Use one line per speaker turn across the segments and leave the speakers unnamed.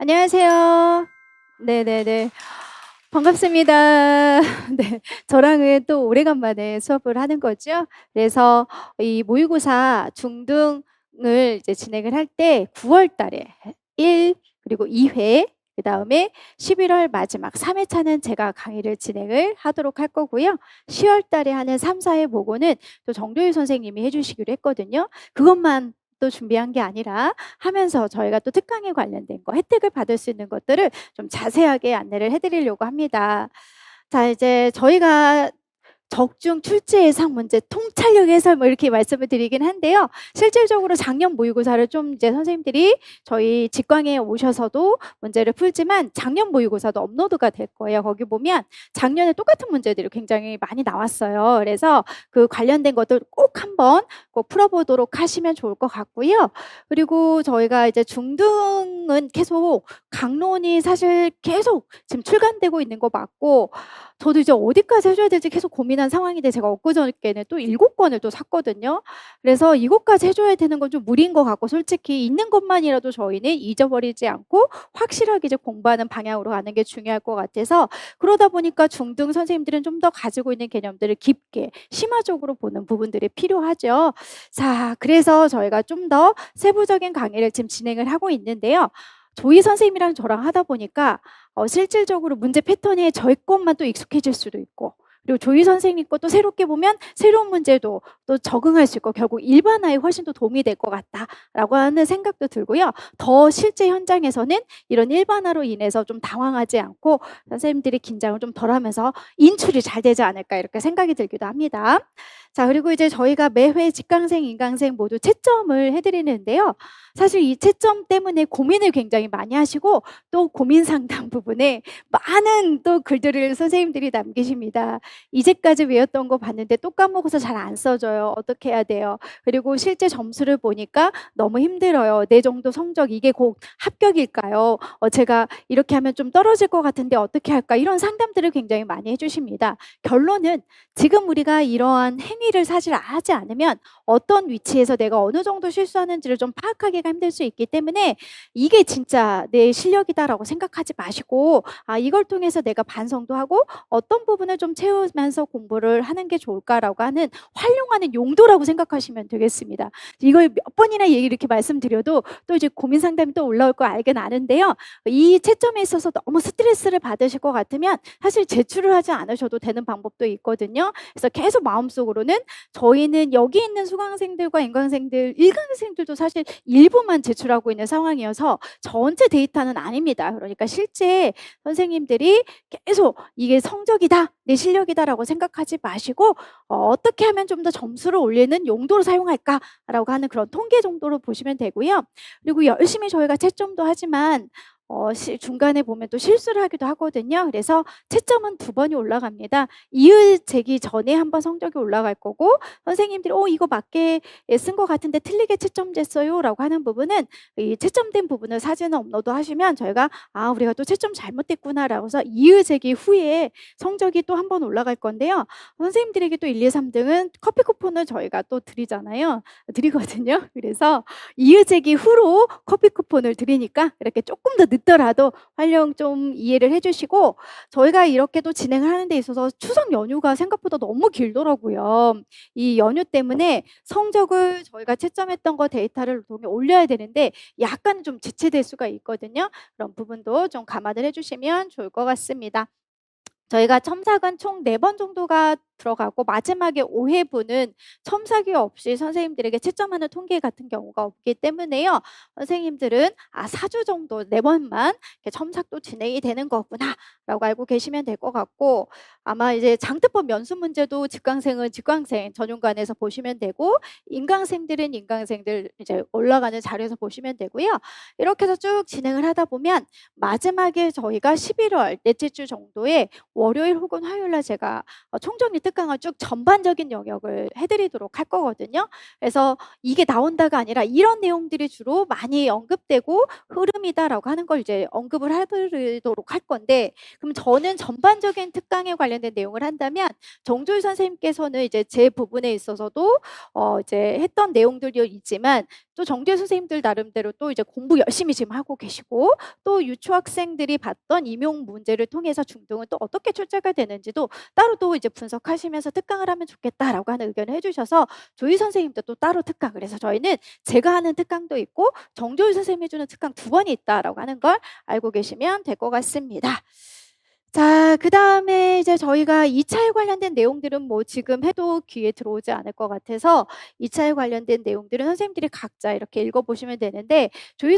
안녕하세요. 네네네. 반갑습니다. 네. 저랑은 또 오래간만에 수업을 하는 거죠. 그래서 이 모의고사 중등을 이제 진행을 할 때 9월 달에 1 그리고 2회 그다음에 11월 마지막 3 회차는 제가 강의를 진행을 하도록 할 거고요. 10월 달에 하는 3-4회 보고는 또 정도희 선생님이 해 주시기로 했거든요. 그것만 또 준비한 게 아니라 하면서 저희가 또 특강에 관련된 거 혜택을 받을 수 있는 것들을 좀 자세하게 안내를 해 드리려고 합니다. 자 이제 저희가 적중 출제 예상 문제 통찰력 해설 뭐 이렇게 말씀을 드리긴 한데요. 실질적으로 작년 모의고사를 좀 이제 선생님들이 저희 직광에 오셔서도 문제를 풀지만 작년 모의고사도 업로드가 될 거예요. 거기 보면 작년에 똑같은 문제들이 굉장히 많이 나왔어요. 그래서 그 관련된 것들 꼭 한번 꼭 풀어보도록 하시면 좋을 것 같고요. 그리고 저희가 이제 중등은 계속 강론이 사실 계속 지금 출간되고 있는 거 맞고 저도 이제 어디까지 해 줘야 될지 계속 고민한 상황인데 제가 엊그저께는 또 7 권을 또 샀거든요. 그래서 이것까지 해 줘야 되는 건 좀 무리인 것 같고 솔직히 있는 것만이라도 저희는 잊어버리지 않고 확실하게 이제 공부하는 방향으로 가는 게 중요할 것 같아서 그러다 보니까 중등 선생님들은 좀 더 가지고 있는 개념들을 깊게 심화적으로 보는 부분들이 필요하죠. 자 그래서 저희가 좀 더 세부적인 강의를 지금 진행을 하고 있는데요. 조이 선생님이랑 저랑 하다 보니까 실질적으로 문제 패턴에 저희 것만 또 익숙해질 수도 있고 그리고 조이 선생님 것도 새롭게 보면 새로운 문제도 또 적응할 수 있고 결국 일반화에 훨씬 더 도움이 될 것 같다라고 하는 생각도 들고요. 더 실제 현장에서는 이런 일반화로 인해서 좀 당황하지 않고 선생님들이 긴장을 좀 덜하면서 인출이 잘 되지 않을까 이렇게 생각이 들기도 합니다. 자 그리고 이제 저희가 매회 직강생, 인강생 모두 채점을 해 드리는데요. 사실 이 채점 때문에 고민을 굉장히 많이 하시고 또 고민 상담 부분에 많은 또 글들을 선생님들이 남기십니다. "이제까지 외웠던 거 봤는데 또 까먹어서 잘 안 써져요. 어떻게 해야 돼요? 그리고 실제 점수를 보니까 너무 힘들어요. 내 정도 성적 이게 곧 합격일까요? 제가 이렇게 하면 좀 떨어질 것 같은데 어떻게 할까?" 이런 상담들을 굉장히 많이 해 주십니다. 결론은 지금 우리가 이러한 행위를 사실 하지 않으면 어떤 위치에서 내가 어느 정도 실수하는지를 좀 파악하기가 힘들 수 있기 때문에 이게 진짜 내 실력이다라고 생각하지 마시고 이걸 통해서 내가 반성도 하고 어떤 부분을 좀 채우면서 공부를 하는 게 좋을까라고 하는 활용하는 용도라고 생각하시면 되겠습니다. 이걸 몇 번이나 이렇게 말씀드려도 또 이제 고민 상담이 또 올라올 거 알긴 아는데요. 이 채점에 있어서 너무 스트레스를 받으실 것 같으면 사실 제출을 하지 않으셔도 되는 방법도 있거든요. 그래서 계속 마음속으로는 저희는 여기 있는 수강생들과 인강생들, 일강생들도 사실 일부만 제출하고 있는 상황이어서 전체 데이터는 아닙니다. 그러니까 실제 선생님들이 계속 '이게 성적이다. 내 실력이다.'라고 생각하지 마시고 '어떻게 하면 좀 더 점수를 올리는 용도로 사용할까?'라고 하는 그런 통계 정도로 보시면 되고요. 그리고 열심히 저희가 채점도 하지만 중간에 보면 또 실수를 하기도 하거든요. 그래서 채점은 2번이 올라갑니다. 이을 재기 전에 한 번 성적이 올라갈 거고 선생님들이 이거 맞게 쓴 것 같은데 틀리게 채점됐어요."라고 하는 부분은 이 채점된 부분을 사진을 업로드하시면 저희가 '아 우리가 또 채점 잘못됐구나.'라고 해서 이의 제기 후에 성적이 또 한 번 올라갈 건데요. 선생님들에게 또 1, 2, 3등은 커피 쿠폰을 저희가 또 드리거든요. 그래서 이의 제기 후로 커피 쿠폰을 드리니까 이렇게 조금 더 늦더라도 활용 좀 이해를 해 주시고 저희가 이렇게 또 진행을 하는 데 있어서 추석 연휴가 생각보다 너무 길더라고요. 이 연휴 때문에 성적을 저희가 채점했던 거 데이터를 통해 올려야 되는데 약간 좀 지체될 수가 있거든요. 그런 부분도 좀 감안을 해 주시면 좋을 것 같습니다. 저희가 첨삭은 총 4번 정도가 들어가고 마지막에 5 회분은 첨삭이 없이 선생님들에게 채점하는 통계 같은 경우가 없기 때문에요. 선생님들은 4주 정도 4 번만 이렇게 첨삭도 진행이 되는 거구나라고 알고 계시면 될 것 같고 아마 이제 장특법 연수 문제도 직강생은 직강생 전용관에서 보시면 되고 인강생들은 인강생들 이제 올라가는 자료에서 보시면 되고요. 이렇게 해서 쭉 진행을 하다 보면 마지막에 저희가 11월 넷째 주 정도에 월요일 혹은 화요일 날 제가 총정리 특강을 쭉 전반적인 영역을 해 드리도록 할 거거든요. 그래서 이게 나온다가 아니라 이런 내용들이 주로 많이 언급되고 흐름이다라고 하는 걸 이제 언급을 해 드리도록 할 건데 그럼 저는 전반적인 특강에 관련된 내용을 한다면 정조희 선생님께서는 이제 제 부분에 있어서도 이제 했던 내용들이 있지만 또 정주행 선생님들 나름대로 또 이제 공부 열심히 지금 하고 계시고 또 유초학생들이 봤던 임용 문제를 통해서 중등은 또 어떻게 출제가 되는지도 따로 또 이제 분석하시면서 특강을 하면 좋겠다라고 하는 의견을 해주셔서 조희 선생님도 또 따로 특강을 해서 저희는 제가 하는 특강도 있고 정조희 선생님이 해주는 특강 2번이 있다라고 하는 걸 알고 계시면 될 것 같습니다. 자, 그다음에 이제 저희가 2차에 관련된 내용들은 뭐 지금 해도 귀에 들어오지 않을 것 같아서 2차에 관련된 내용들은 선생님들이 각자 이렇게 읽어보시면 되는데 조희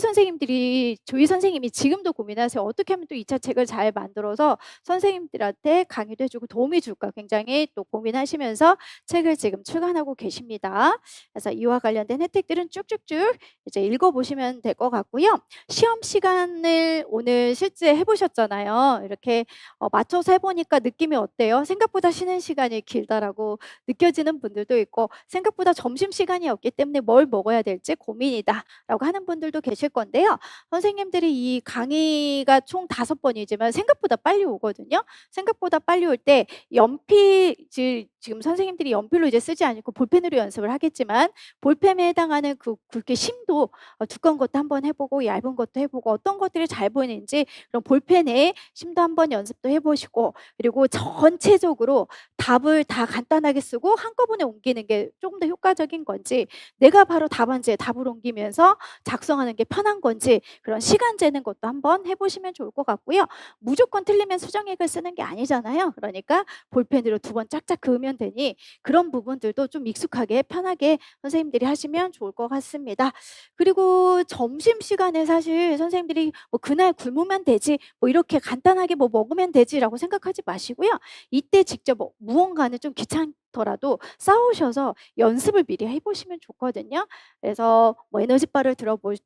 선생님이 지금도 고민하세요. 어떻게 하면 또 2차 책을 잘 만들어서 선생님들한테 강의도 해주고 도움이 줄까 굉장히 또 고민하시면서 책을 지금 출간하고 계십니다. 그래서 이와 관련된 혜택들은 쭉쭉쭉 이제 읽어보시면 될 것 같고요. 시험 시간을 오늘 실제 해보셨잖아요. 이렇게 맞춰서 해보니까 느낌이 어때요? 생각보다 쉬는 시간이 길다라고 느껴지는 분들도 있고 생각보다 점심시간이 없기 때문에 뭘 먹어야 될지 고민이다 라고 하는 분들도 계실 건데요. 선생님들이 이 강의가 총 5번이지만 생각보다 빨리 오거든요. 생각보다 빨리 올 때 연필 지금 선생님들이 연필로 이제 쓰지 않고 볼펜으로 연습을 하겠지만 볼펜에 해당하는 그 굵기 심도 두꺼운 것도 한번 해보고 얇은 것도 해보고 어떤 것들이 잘 보이는지 그럼 볼펜에 심도 한번 연습도 해보시고 그리고 전체적으로 답을 다 간단하게 쓰고 한꺼번에 옮기는 게 조금 더 효과적인 건지 내가 바로 답안지에 답을 옮기면서 작성하는 게 편한 건지 그런 시간 재는 것도 한번 해보시면 좋을 것 같고요. 무조건 틀리면 수정액을 쓰는 게 아니잖아요. 그러니까 볼펜으로 2번 짝짝 그으면 되니 그런 부분들도 좀 익숙하게 편하게 선생님들이 하시면 좋을 것 같습니다. 그리고 점심시간에 사실 선생님들이 뭐 그날 굶으면 되지 뭐 이렇게 간단하게 뭐 먹으면 되지라고 생각하지 마시고요. 이때 직접 무언가는 좀 귀찮더라도 싸우셔서 연습을 미리 해보시면 좋거든요. 그래서 뭐 에너지바를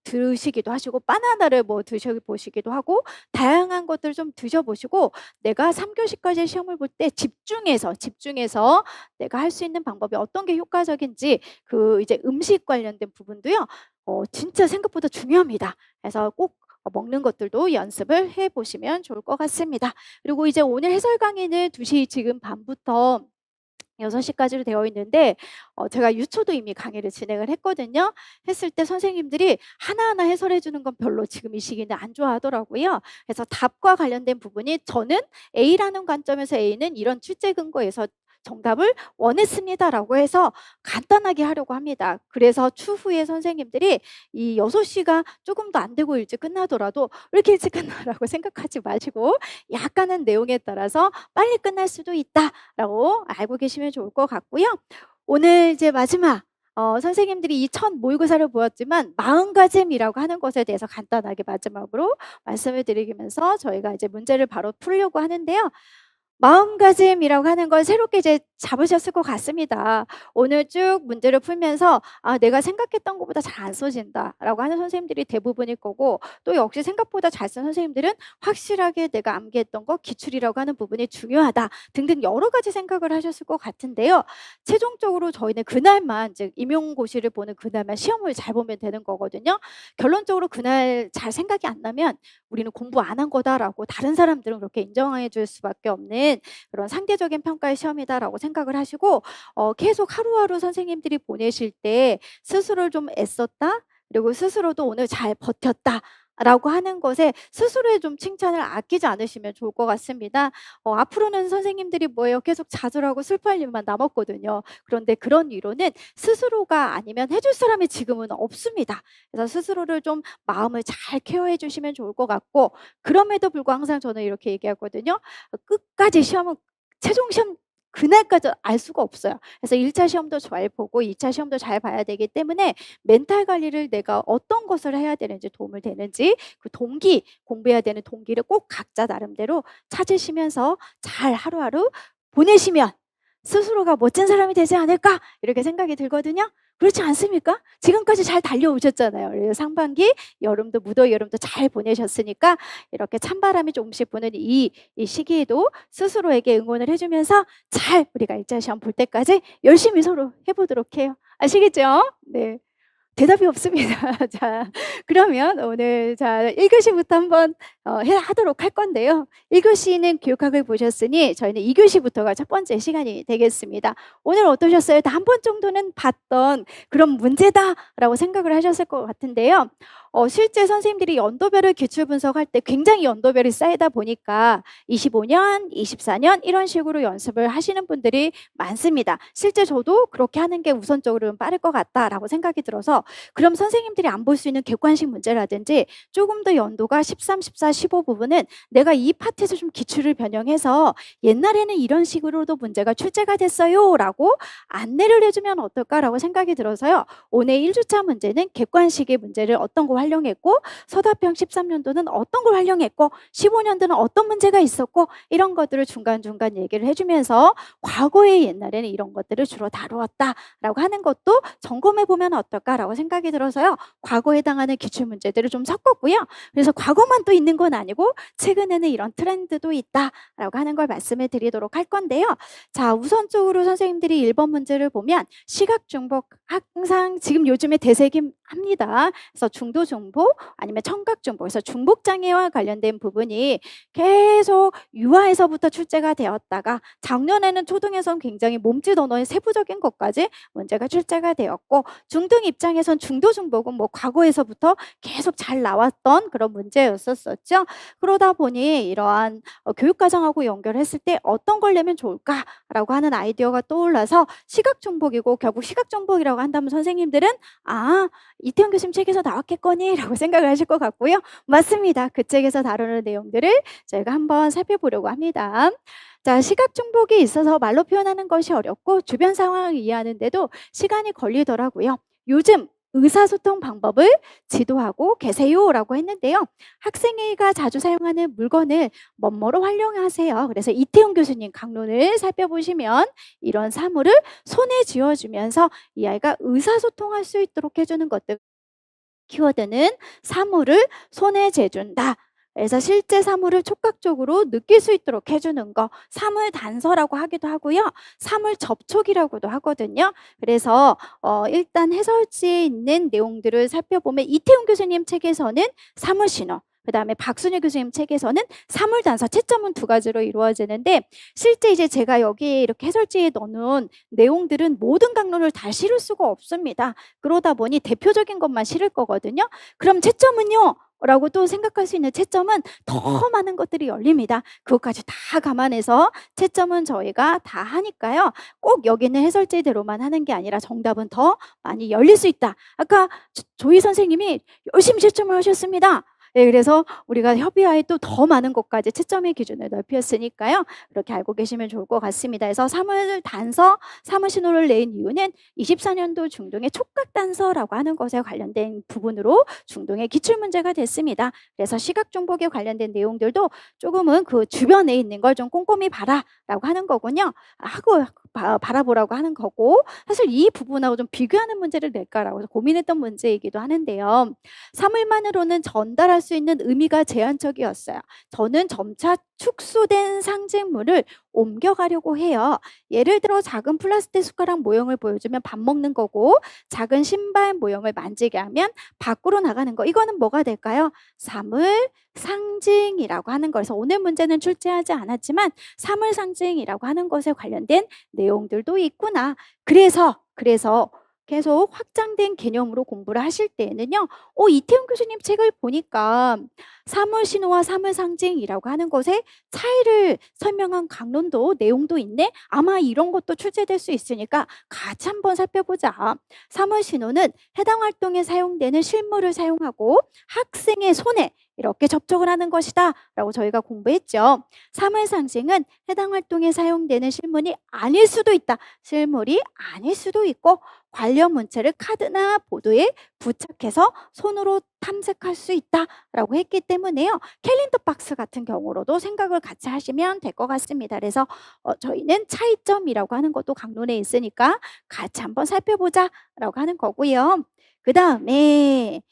드시기도 하시고 바나나를 뭐 드셔보시기도 하고 다양한 것들을 좀 드셔보시고 내가 3교시까지 시험을 볼 때 집중해서 내가 할 수 있는 방법이 어떤 게 효과적인지 그 이제 음식 관련된 부분도요. 진짜 생각보다 중요합니다. 그래서 꼭 먹는 것들도 연습을 해보시면 좋을 것 같습니다. 그리고 이제 오늘 해설 강의는 2시 지금 반부터 6시까지로 되어 있는데 제가 유초도 이미 강의를 진행을 했거든요. 했을 때 선생님들이 하나하나 해설해 주는 건 별로 지금 이 시기는 안 좋아하더라고요. 그래서 답과 관련된 부분이 저는 A라는 관점에서 A는 이런 출제 근거에서 정답을 원했습니다라고 해서 간단하게 하려고 합니다. 그래서 추후에 선생님들이 이 6시가 조금 더 안 되고 일찍 끝나더라도 왜 이렇게 일찍 끝나라고 생각하지 마시고 약간은 내용에 따라서 빨리 끝날 수도 있다라고 알고 계시면 좋을 것 같고요. 오늘 이제 마지막 선생님들이 이 첫 모의고사를 보았지만 마음가짐이라고 하는 것에 대해서 간단하게 마지막으로 말씀을 드리면서 저희가 이제 문제를 바로 풀려고 하는데요. 마음가짐이라고 하는 걸 새롭게 이제 잡으셨을 것 같습니다. 오늘 쭉 문제를 풀면서 내가 생각했던 것보다 잘 안 써진다라고 하는 선생님들이 대부분일 거고 또 역시 생각보다 잘 쓴 선생님들은 확실하게 내가 암기했던 거 기출이라고 하는 부분이 중요하다 등등 여러 가지 생각을 하셨을 것 같은데요. 최종적으로 저희는 그날만 즉 임용고시를 보는 그날만 시험을 잘 보면 되는 거거든요. 결론적으로 그날 잘 생각이 안 나면 우리는 공부 안 한 거다라고 다른 사람들은 그렇게 인정해 줄 수밖에 없는 그런 상대적인 평가의 시험이다라고 생각을 하시고 계속 하루하루 선생님들이 보내실 때 스스로를 좀 애썼다 그리고 스스로도 오늘 잘 버텼다 라고 하는 것에 스스로의 좀 칭찬을 아끼지 않으시면 좋을 것 같습니다. 앞으로는 선생님들이 뭐예요? 계속 좌절하고 슬퍼할 일만 남았거든요. 그런데 그런 위로는 스스로가 아니면 해줄 사람이 지금은 없습니다. 그래서 스스로를 좀 마음을 잘 케어해 주시면 좋을 것 같고 그럼에도 불구하고 항상 저는 이렇게 얘기하거든요. 끝까지 시험은 최종 시험 그날까지 알 수가 없어요. 그래서 1차 시험도 잘 보고 2차 시험도 잘 봐야 되기 때문에 멘탈 관리를 내가 어떤 것을 해야 되는지 도움을 되는지 그 동기, 공부해야 되는 동기를 꼭 각자 나름대로 찾으시면서 잘 하루하루 보내시면 스스로가 멋진 사람이 되지 않을까 이렇게 생각이 들거든요. 그렇지 않습니까? 지금까지 잘 달려오셨잖아요. 상반기, 여름도 무더위 여름도 잘 보내셨으니까 이렇게 찬바람이 조금씩 부는 이 시기에도 스스로에게 응원을 해주면서 잘 우리가 1차 시험 볼 때까지 열심히 서로 해보도록 해요. 아시겠죠? 네. 대답이 없습니다. 자, 그러면 오늘 자 1 교시부터 한번 해 하도록 할 건데요. 1 교시는 교육학을 보셨으니 저희는 2 교시부터가 첫 번째 시간이 되겠습니다. 오늘 어떠셨어요? 다 한 번 정도는 봤던 그런 문제다라고 생각을 하셨을 것 같은데요. 실제 선생님들이 연도별을 기출 분석할 때 굉장히 연도별이 쌓이다 보니까 25년, 24년 이런 식으로 연습을 하시는 분들이 많습니다. 실제 저도 그렇게 하는 게 우선적으로는 빠를 것 같다라고 생각이 들어서 그럼 선생님들이 안 볼 수 있는 객관식 문제라든지 조금 더 연도가 13, 14, 15 부분은 내가 이 파트에서 좀 기출을 변형해서 옛날에는 이런 식으로도 문제가 출제가 됐어요라고 안내를 해주면 어떨까라고 생각이 들어서요. 오늘 1주차 문제는 객관식의 문제를 어떤 거 활용했고 서답형 13년도는 어떤 걸 활용했고 15년도는 어떤 문제가 있었고 이런 것들을 중간중간 얘기를 해주면서 과거의 옛날에는 이런 것들을 주로 다루었다라고 하는 것도 점검해 보면 어떨까라고 생각이 들어서요. 과거에 해당하는 기출 문제들을 좀 섞었고요. 그래서 과거만 또 있는 건 아니고 최근에는 이런 트렌드도 있다라고 하는 걸 말씀을 드리도록 할 건데요. 자, 우선적으로 선생님들이 1번 문제를 보면 시각 중복 항상 지금 요즘에 대세긴 합니다. 그래서 중도 중복 아니면 청각 중복, 그래서 중복 장애와 관련된 부분이 계속 유아에서부터 출제가 되었다가 작년에는 초등에선 굉장히 몸짓 언어의 세부적인 것까지 문제가 출제가 되었고 중등 입장에선 중도 중복은 뭐 과거에서부터 계속 잘 나왔던 그런 문제였었죠. 그러다 보니 이러한 교육과정하고 연결했을 때 어떤 걸 내면 좋을까라고 하는 아이디어가 떠올라서 시각 중복이고 결국 시각 중복이라고 한다면 선생님들은 이태원 교수님 책에서 나왔겠거니 라고 생각을 하실 것 같고요. 맞습니다. 그 책에서 다루는 내용들을 저희가 한번 살펴보려고 합니다. 자, 시각 중복이 있어서 말로 표현하는 것이 어렵고 주변 상황을 이해하는데도 시간이 걸리더라고요. 요즘 의사소통 방법을 지도하고 계세요라고 했는데요. 학생회가 자주 사용하는 물건을 뭐뭐로 활용하세요. 그래서 이태훈 교수님 강론을 살펴보시면 이런 사물을 손에 쥐어주면서 이 아이가 의사소통할 수 있도록 해주는 것들. 키워드는 사물을 손에 재준다. 그래서 실제 사물을 촉각적으로 느낄 수 있도록 해주는 거, 사물 단서라고 하기도 하고요. 사물 접촉이라고도 하거든요. 그래서 일단 해설지에 있는 내용들을 살펴보면 이태훈 교수님 책에서는 사물 신호, 그 다음에 박순일 교수님 책에서는 사물 단서, 채점은 2가지로 이루어지는데 실제 이제 제가 여기에 이렇게 해설지에 넣어놓은 내용들은 모든 강론을 다 실을 수가 없습니다. 그러다 보니 대표적인 것만 실을 거거든요. 그럼 채점은요? 라고 또 생각할 수 있는 채점은 더 많은 것들이 열립니다. 그것까지 다 감안해서 채점은 저희가 다 하니까요. 꼭 여기는 해설제대로만 하는 게 아니라 정답은 더 많이 열릴 수 있다. 아까 조희 선생님이 열심히 채점을 하셨습니다. 네, 그래서 우리가 협의하에 또 더 많은 것까지 채점의 기준을 넓혔으니까요. 그렇게 알고 계시면 좋을 것 같습니다. 그래서 사물 단서, 사물 신호를 낸 이유는 24년도 중등의 촉각 단서라고 하는 것에 관련된 부분으로 중등의 기출 문제가 됐습니다. 그래서 시각 중복에 관련된 내용들도 조금은 그 주변에 있는 걸 좀 꼼꼼히 봐라라고 하는 거군요. 하고 바라보라고 하는 거고 사실 이 부분하고 좀 비교하는 문제를 낼까라고 고민했던 문제이기도 하는데요. 사물만으로는 전달할 수 있는 의미가 제한적이었어요. 저는 점차 축소된 상징물을 옮겨가려고 해요. 예를 들어 작은 플라스틱 숟가락 모형을 보여주면 밥 먹는 거고 작은 신발 모형을 만지게 하면 밖으로 나가는 거. 이거는 뭐가 될까요? 사물 상징이라고 하는 거에서 오늘 문제는 출제하지 않았지만 사물 상징이라고 하는 것에 관련된 내용들도 있구나. 그래서 계속 확장된 개념으로 공부를 하실 때에는요. 이태훈 교수님 책을 보니까 사물 신호와 사물 상징이라고 하는 것의 차이를 설명한 강론도 내용도 있네. 아마 이런 것도 출제될 수 있으니까 같이 한번 살펴보자. 사물 신호는 해당 활동에 사용되는 실물을 사용하고 학생의 손에 이렇게 접촉을 하는 것이다 라고 저희가 공부했죠. 사물 상징은 해당 활동에 사용되는 실물이 아닐 수도 있다. 실물이 아닐 수도 있고 관련 문체를 카드나 보도에 부착해서 손으로 탐색할 수 있다라고 했기 때문에요. 캘린더 박스 같은 경우로도 생각을 같이 하시면 될 것 같습니다. 그래서 저희는 차이점이라고 하는 것도 강론에 있으니까 같이 한번 살펴보자라고 하는 거고요. 그 다음에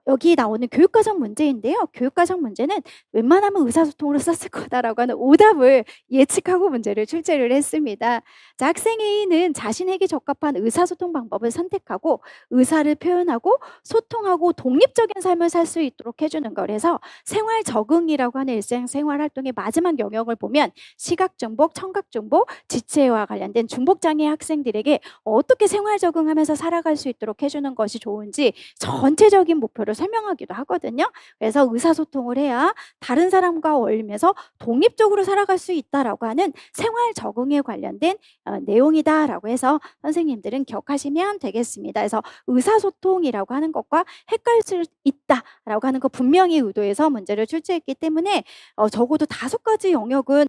여기 나오는 교육과정 문제인데요. 교육과정 문제는 웬만하면 의사소통으로 썼을 거다라고 하는 오답을 예측하고 문제를 출제를 했습니다. 자, 학생 A는 자신에게 적합한 의사소통 방법을 선택하고 의사를 표현하고 소통하고 독립적인 삶을 살 수 있도록 해주는 거. 그래서 생활 적응이라고 하는 일상생활 활동의 마지막 영역을 보면 시각중복, 청각중복, 지체와 관련된 중복장애 학생들에게 어떻게 생활 적응하면서 살아갈 수 있도록 해주는 것이 좋은지 전체적인 목표를 설명하기도 하거든요. 그래서 의사소통을 해야 다른 사람과 어울리면서 독립적으로 살아갈 수 있다라고 하는 생활 적응에 관련된 내용이다라고 해서 선생님들은 기억하시면 되겠습니다. 그래서 의사소통이라고 하는 것과 헷갈릴 수 있다라고 하는 거 분명히 의도해서 문제를 출제했기 때문에 적어도 5가지 영역은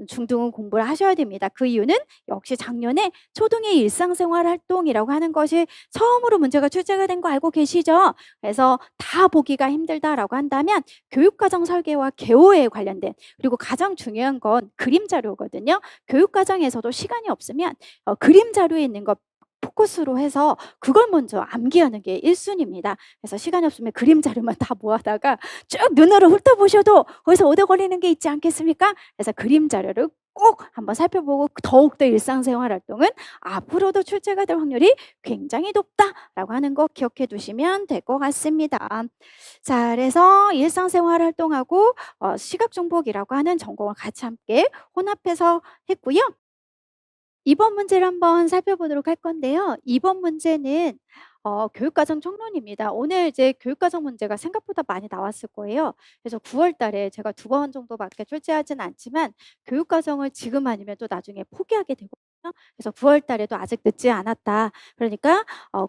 중등은 공부를 하셔야 됩니다. 그 이유는 역시 작년에 초등의 일상생활 활동이라고 하는 것이 처음으로 문제가 출제가 된 거 알고 계시죠? 그래서 다 보기가 힘들다라고 한다면 교육과정 설계와 개요에 관련된, 그리고 가장 중요한 건 그림 자료거든요. 교육과정에서도 시간이 없으면 그림 자료에 있는 거 포커스로 해서 그걸 먼저 암기하는 게 1순위입니다. 그래서 시간이 없으면 그림 자료만 다 모아다가 쭉 눈으로 훑어보셔도 거기서 얻어 걸리는 게 있지 않겠습니까? 그래서 그림 자료를 꼭 한번 살펴보고 더욱더 일상생활 활동은 앞으로도 출제가 될 확률이 굉장히 높다라고 하는 거 기억해 두시면 될 것 같습니다. 자, 그래서 일상생활 활동하고 시각정복이라고 하는 전공을 같이 함께 혼합해서 했고요. 이번 문제를 한번 살펴보도록 할 건데요. 이번 문제는 교육과정 총론입니다. 오늘 이제 교육과정 문제가 생각보다 많이 나왔을 거예요. 그래서 9월 달에 제가 2번 정도밖에 출제하진 않지만 교육과정을 지금 아니면 또 나중에 포기하게 되거든요. 그래서 9월 달에도 아직 늦지 않았다. 그러니까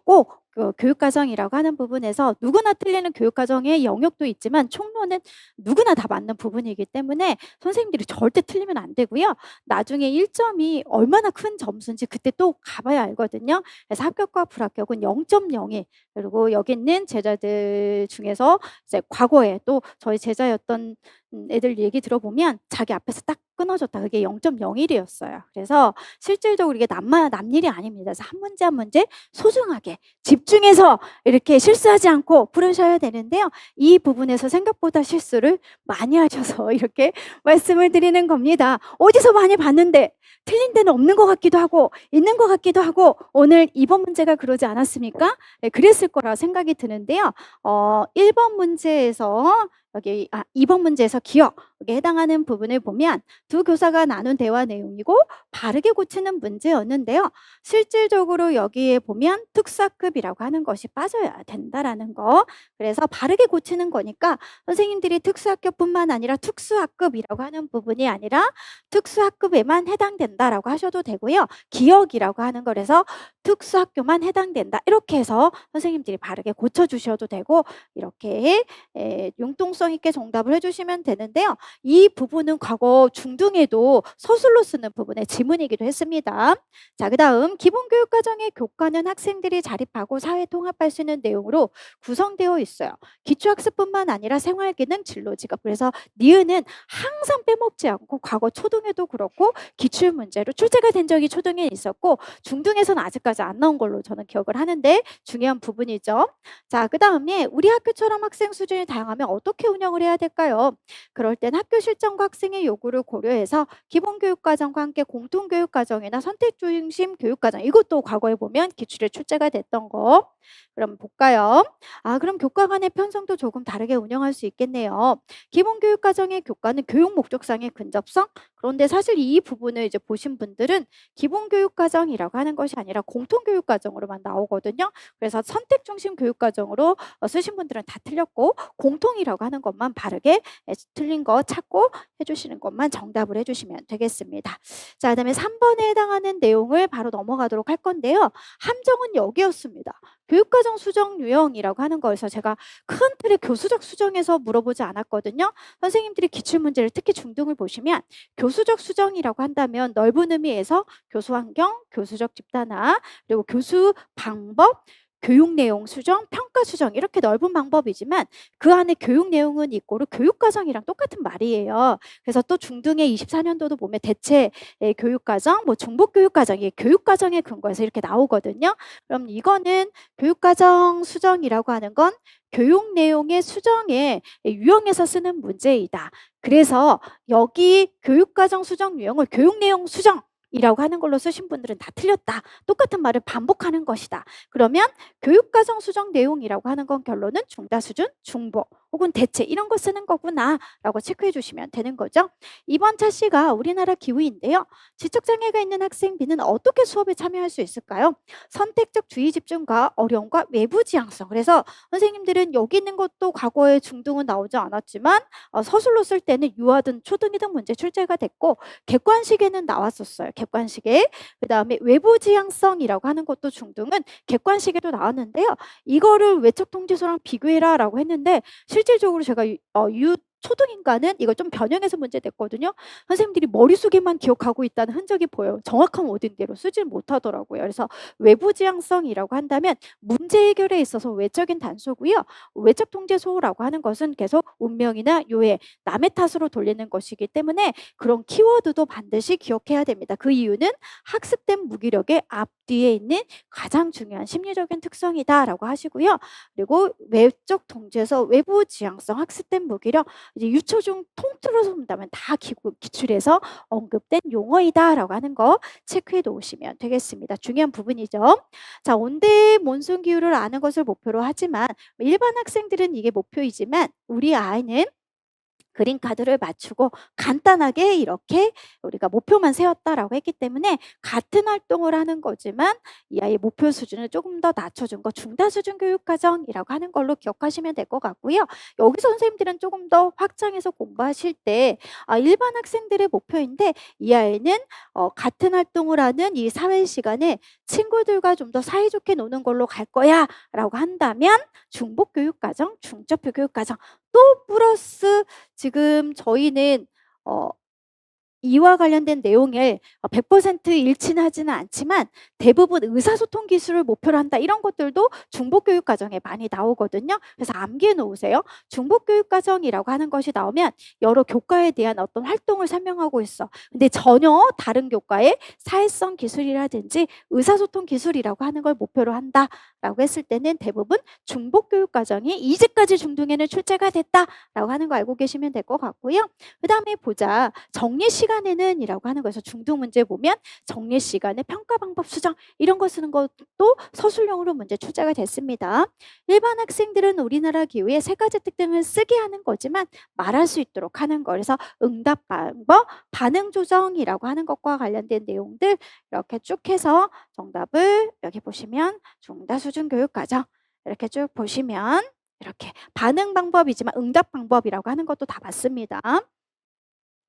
꼭 교육과정이라고 하는 부분에서 누구나 틀리는 교육과정의 영역도 있지만 총론은 누구나 다 맞는 부분이기 때문에 선생님들이 절대 틀리면 안 되고요. 나중에 1점이 얼마나 큰 점수인지 그때 또 가봐야 알거든요. 그래서 합격과 불합격은 0.01, 그리고 여기 있는 제자들 중에서 이제 과거에 또 저희 제자였던 애들 얘기 들어보면 자기 앞에서 딱 끊어졌다. 그게 0.01이었어요. 그래서 실질적으로 이게 남일이 아닙니다. 그래서 한 문제 한 문제 소중하게 집중해서 이렇게 실수하지 않고 풀으셔야 되는데요. 이 부분에서 생각보다 실수를 많이 하셔서 이렇게 말씀을 드리는 겁니다. 어디서 많이 봤는데 틀린 데는 없는 것 같기도 하고 있는 것 같기도 하고 오늘 이번 문제가 그러지 않았습니까? 네, 그랬을 거라 생각이 드는데요. 1번 문제에서 여기 2번 문제에서 기억에 해당하는 부분을 보면 두 교사가 나눈 대화 내용이고 바르게 고치는 문제였는데요. 실질적으로 여기에 보면 특수학급이라고 하는 것이 빠져야 된다라는 거. 그래서 바르게 고치는 거니까 선생님들이 특수학급뿐만 아니라 특수학급이라고 하는 부분이 아니라 특수학급에만 해당된다라고 하셔도 되고요. 기억이라고 하는 거라서 특수학교만 해당된다. 이렇게 해서 선생님들이 바르게 고쳐주셔도 되고 이렇게 융통성 있게 정답을 해주시면 되는데요. 이 부분은 과거 중등에도 서술로 쓰는 부분의 지문이기도 했습니다. 자, 그 다음 기본교육과정의 교과는 학생들이 자립하고 사회 통합할 수 있는 내용으로 구성되어 있어요. 기초학습뿐만 아니라 생활기능, 진로직업. 그래서 니은은 항상 빼먹지 않고 과거 초등에도 그렇고 기출문제로 출제가 된 적이 초등에 있었고 중등에서는 아직까지 안 나온 걸로 저는 기억을 하는데 중요한 부분이죠. 자, 그 다음에 우리 학교처럼 학생 수준이 다양하면 어떻게 운영을 해야 될까요? 그럴 땐 학교 실정과 학생의 요구를 고려해서 기본교육과정과 함께 공통교육과정이나 선택중심 교육과정, 이것도 과거에 보면 기출에 출제가 됐던 거. 그럼 볼까요? 그럼 교과 간의 편성도 조금 다르게 운영할 수 있겠네요. 기본교육과정의 교과는 교육 목적상의 근접성. 그런데 사실 이 부분을 이제 보신 분들은 기본교육과정이라고 하는 것이 아니라 공통교육과정으로만 나오거든요. 그래서 선택중심 교육과정으로 쓰신 분들은 다 틀렸고 공통이라고 하는 것만 바르게 틀린 거 찾고 해주시는 것만 정답을 해주시면 되겠습니다. 자, 그다음에 3번에 해당하는 내용을 바로 넘어가도록 할 건데요. 함정은 여기였습니다. 교육과정 수정 유형이라고 하는 거에서 제가 큰 틀의 교수적 수정에서 물어보지 않았거든요. 선생님들이 기출문제를 특히 중등을 보시면 교수적 수정이라고 한다면 넓은 의미에서 교수 환경, 교수적 집단화, 그리고 교수 방법, 교육 내용 수정, 평가 수정 이렇게 넓은 방법이지만 그 안에 교육 내용은 이꼬르 교육 과정이랑 똑같은 말이에요. 그래서 또 중등의 24년도도 보면 대체 교육 과정, 뭐 중복 교육 과정, 이게 교육 과정에 근거해서 이렇게 나오거든요. 그럼 이거는 교육 과정 수정이라고 하는 건 교육 내용의 수정에 유형에서 쓰는 문제이다. 그래서 여기 교육과정 수정 유형을 교육 내용 수정 이라고 하는 걸로 쓰신 분들은 다 틀렸다. 똑같은 말을 반복하는 것이다. 그러면 교육과정 수정 내용이라고 하는 건 결론은 중다 수준, 중보 혹은 대체 이런 거 쓰는 거구나 라고 체크해 주시면 되는 거죠. 이번 차시가 우리나라 기후인데요. 지적장애가 있는 학생 B는 어떻게 수업에 참여할 수 있을까요? 선택적 주의 집중과 어려움과 외부 지향성. 그래서 선생님들은 여기 있는 것도 과거에 중등은 나오지 않았지만 서술로 쓸 때는 유아등, 초등이등 문제 출제가 됐고 객관식에는 나왔었어요. 객관식에. 그 다음에 외부 지향성이라고 하는 것도 중등은 객관식에도 나왔는데요. 이거를 외적 통지서랑 비교해라 라고 했는데 실질적으로 제가 초등인가는 이걸 좀 변형해서 문제 냈거든요. 선생님들이 머릿속에만 기억하고 있다는 흔적이 보여요. 정확한 워딩대로 쓰질 못하더라고요. 그래서 외부 지향성이라고 한다면 문제 해결에 있어서 외적인 단서고요. 외적 통제소라고 하는 것은 계속 운명이나 요해, 남의 탓으로 돌리는 것이기 때문에 그런 키워드도 반드시 기억해야 됩니다. 그 이유는 학습된 무기력의 앞뒤에 있는 가장 중요한 심리적인 특성이다라고 하시고요. 그리고 외적 통제소, 외부 지향성, 학습된 무기력 이제 유초 중 통틀어서 본다면 다 기출해서 언급된 용어이다라고 하는 거 체크해 놓으시면 되겠습니다. 중요한 부분이죠. 자, 온대 몬순 기후를 아는 것을 목표로 하지만 일반 학생들은 이게 목표이지만 우리 아이는 그림 카드를 맞추고 간단하게 이렇게 우리가 목표만 세웠다라고 했기 때문에 같은 활동을 하는 거지만 이 아이의 목표 수준을 조금 더 낮춰준 거 중다 수준 교육과정이라고 하는 걸로 기억하시면 될 것 같고요. 여기서 선생님들은 조금 더 확장해서 공부하실 때 일반 학생들의 목표인데 이 아이는 같은 활동을 하는 이 사회 시간에 친구들과 좀 더 사이좋게 노는 걸로 갈 거야 라고 한다면 중복 교육과정, 중점표 교육과정 또 플러스 지금 저희는 이와 관련된 내용을 100% 일치는 하지는 않지만 대부분 의사소통 기술을 목표로 한다 이런 것들도 중복교육 과정에 많이 나오거든요. 그래서 암기해 놓으세요. 중복교육 과정이라고 하는 것이 나오면 여러 교과에 대한 어떤 활동을 설명하고 있어. 근데 전혀 다른 교과의 사회성 기술이라든지 의사소통 기술이라고 하는 걸 목표로 한다라고 했을 때는 대부분 중복교육 과정이 이제까지 중등에는 출제가 됐다라고 하는 거 알고 계시면 될 것 같고요. 그 다음에 보자. 정리 시간에는 이라고 하는 거에서 중등 문제 보면 정리 시간에 평가 방법 수정 이런 거 쓰는 것도 서술형으로 문제 출제가 됐습니다. 일반 학생들은 우리나라 기후의 세 가지 특징을 쓰게 하는 거지만 말할 수 있도록 하는 거. 그래서 응답 방법, 반응 조정이라고 하는 것과 관련된 내용들 이렇게 쭉 해서 정답을 여기 보시면 중다 수준 교육 과정 이렇게 쭉 보시면 이렇게 반응 방법이지만 응답 방법이라고 하는 것도 다 맞습니다.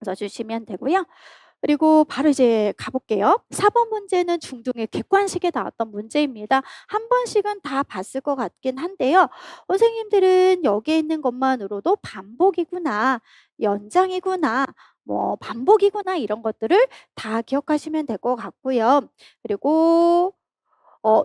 써주시면 되고요. 그리고 바로 이제 가볼게요. 4번 문제는 중등의 객관식에 나왔던 문제입니다. 한 번씩은 다 봤을 것 같긴 한데요. 선생님들은 여기에 있는 것만으로도 반복이구나, 연장이구나, 뭐 반복이구나 이런 것들을 다 기억하시면 될 것 같고요. 그리고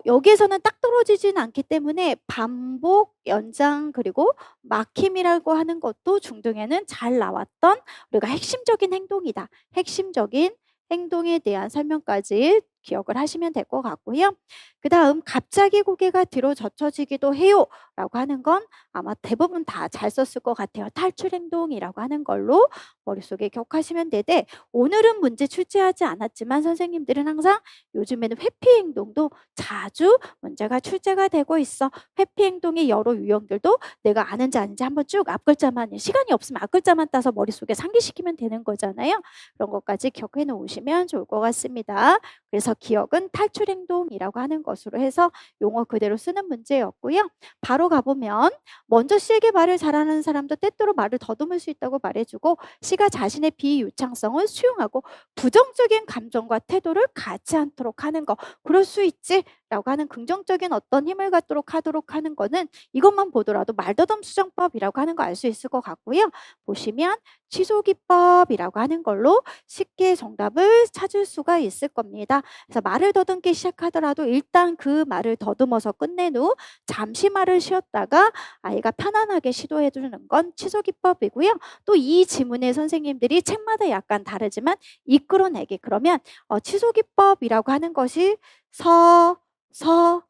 여기에서는 딱 떨어지진 않기 때문에 반복, 연장 그리고 막힘이라고 하는 것도 중등에는 잘 나왔던 우리가 핵심적인 행동이다. 핵심적인 행동에 대한 설명까지 기억을 하시면 될 것 같고요. 그 다음 갑자기 고개가 뒤로 젖혀지기도 해요 라고 하는 건 아마 대부분 다 잘 썼을 것 같아요. 탈출 행동이라고 하는 걸로 머릿속에 기억하시면 되되 오늘은 문제 출제하지 않았지만 선생님들은 항상 요즘에는 회피 행동도 자주 문제가 출제가 되고 있어. 회피 행동의 여러 유형들도 내가 아는지 아닌지 한번 쭉 앞글자만 시간이 없으면 앞글자만 따서 머릿속에 상기시키면 되는 거잖아요. 그런 것까지 기억해 놓으시면 좋을 것 같습니다. 그래서 기억은 탈출 행동이라고 하는 것으로 해서 용어 그대로 쓰는 문제였고요. 바로 가보면 먼저 C에게 말을 잘하는 사람도 때때로 말을 더듬을 수 있다고 말해주고 C가 자신의 비유창성을 수용하고 부정적인 감정과 태도를 갖지 않도록 하는 거. 그럴 수 있지 라고 하는 긍정적인 어떤 힘을 갖도록 하도록 하는 거는 이것만 보더라도 말더듬 수정법이라고 하는 거 알 수 있을 것 같고요. 보시면 취소기법이라고 하는 걸로 쉽게 정답을 찾을 수가 있을 겁니다. 그래서 말을 더듬기 시작하더라도 일단 그 말을 더듬어서 끝낸 후 잠시 말을 쉬었다가 아이가 편안하게 시도해 주는 건 취소기법이고요. 또 이 지문에 선생님들이 책마다 약간 다르지만 이끌어내기 그러면 취소기법이라고 하는 것이 서, 서,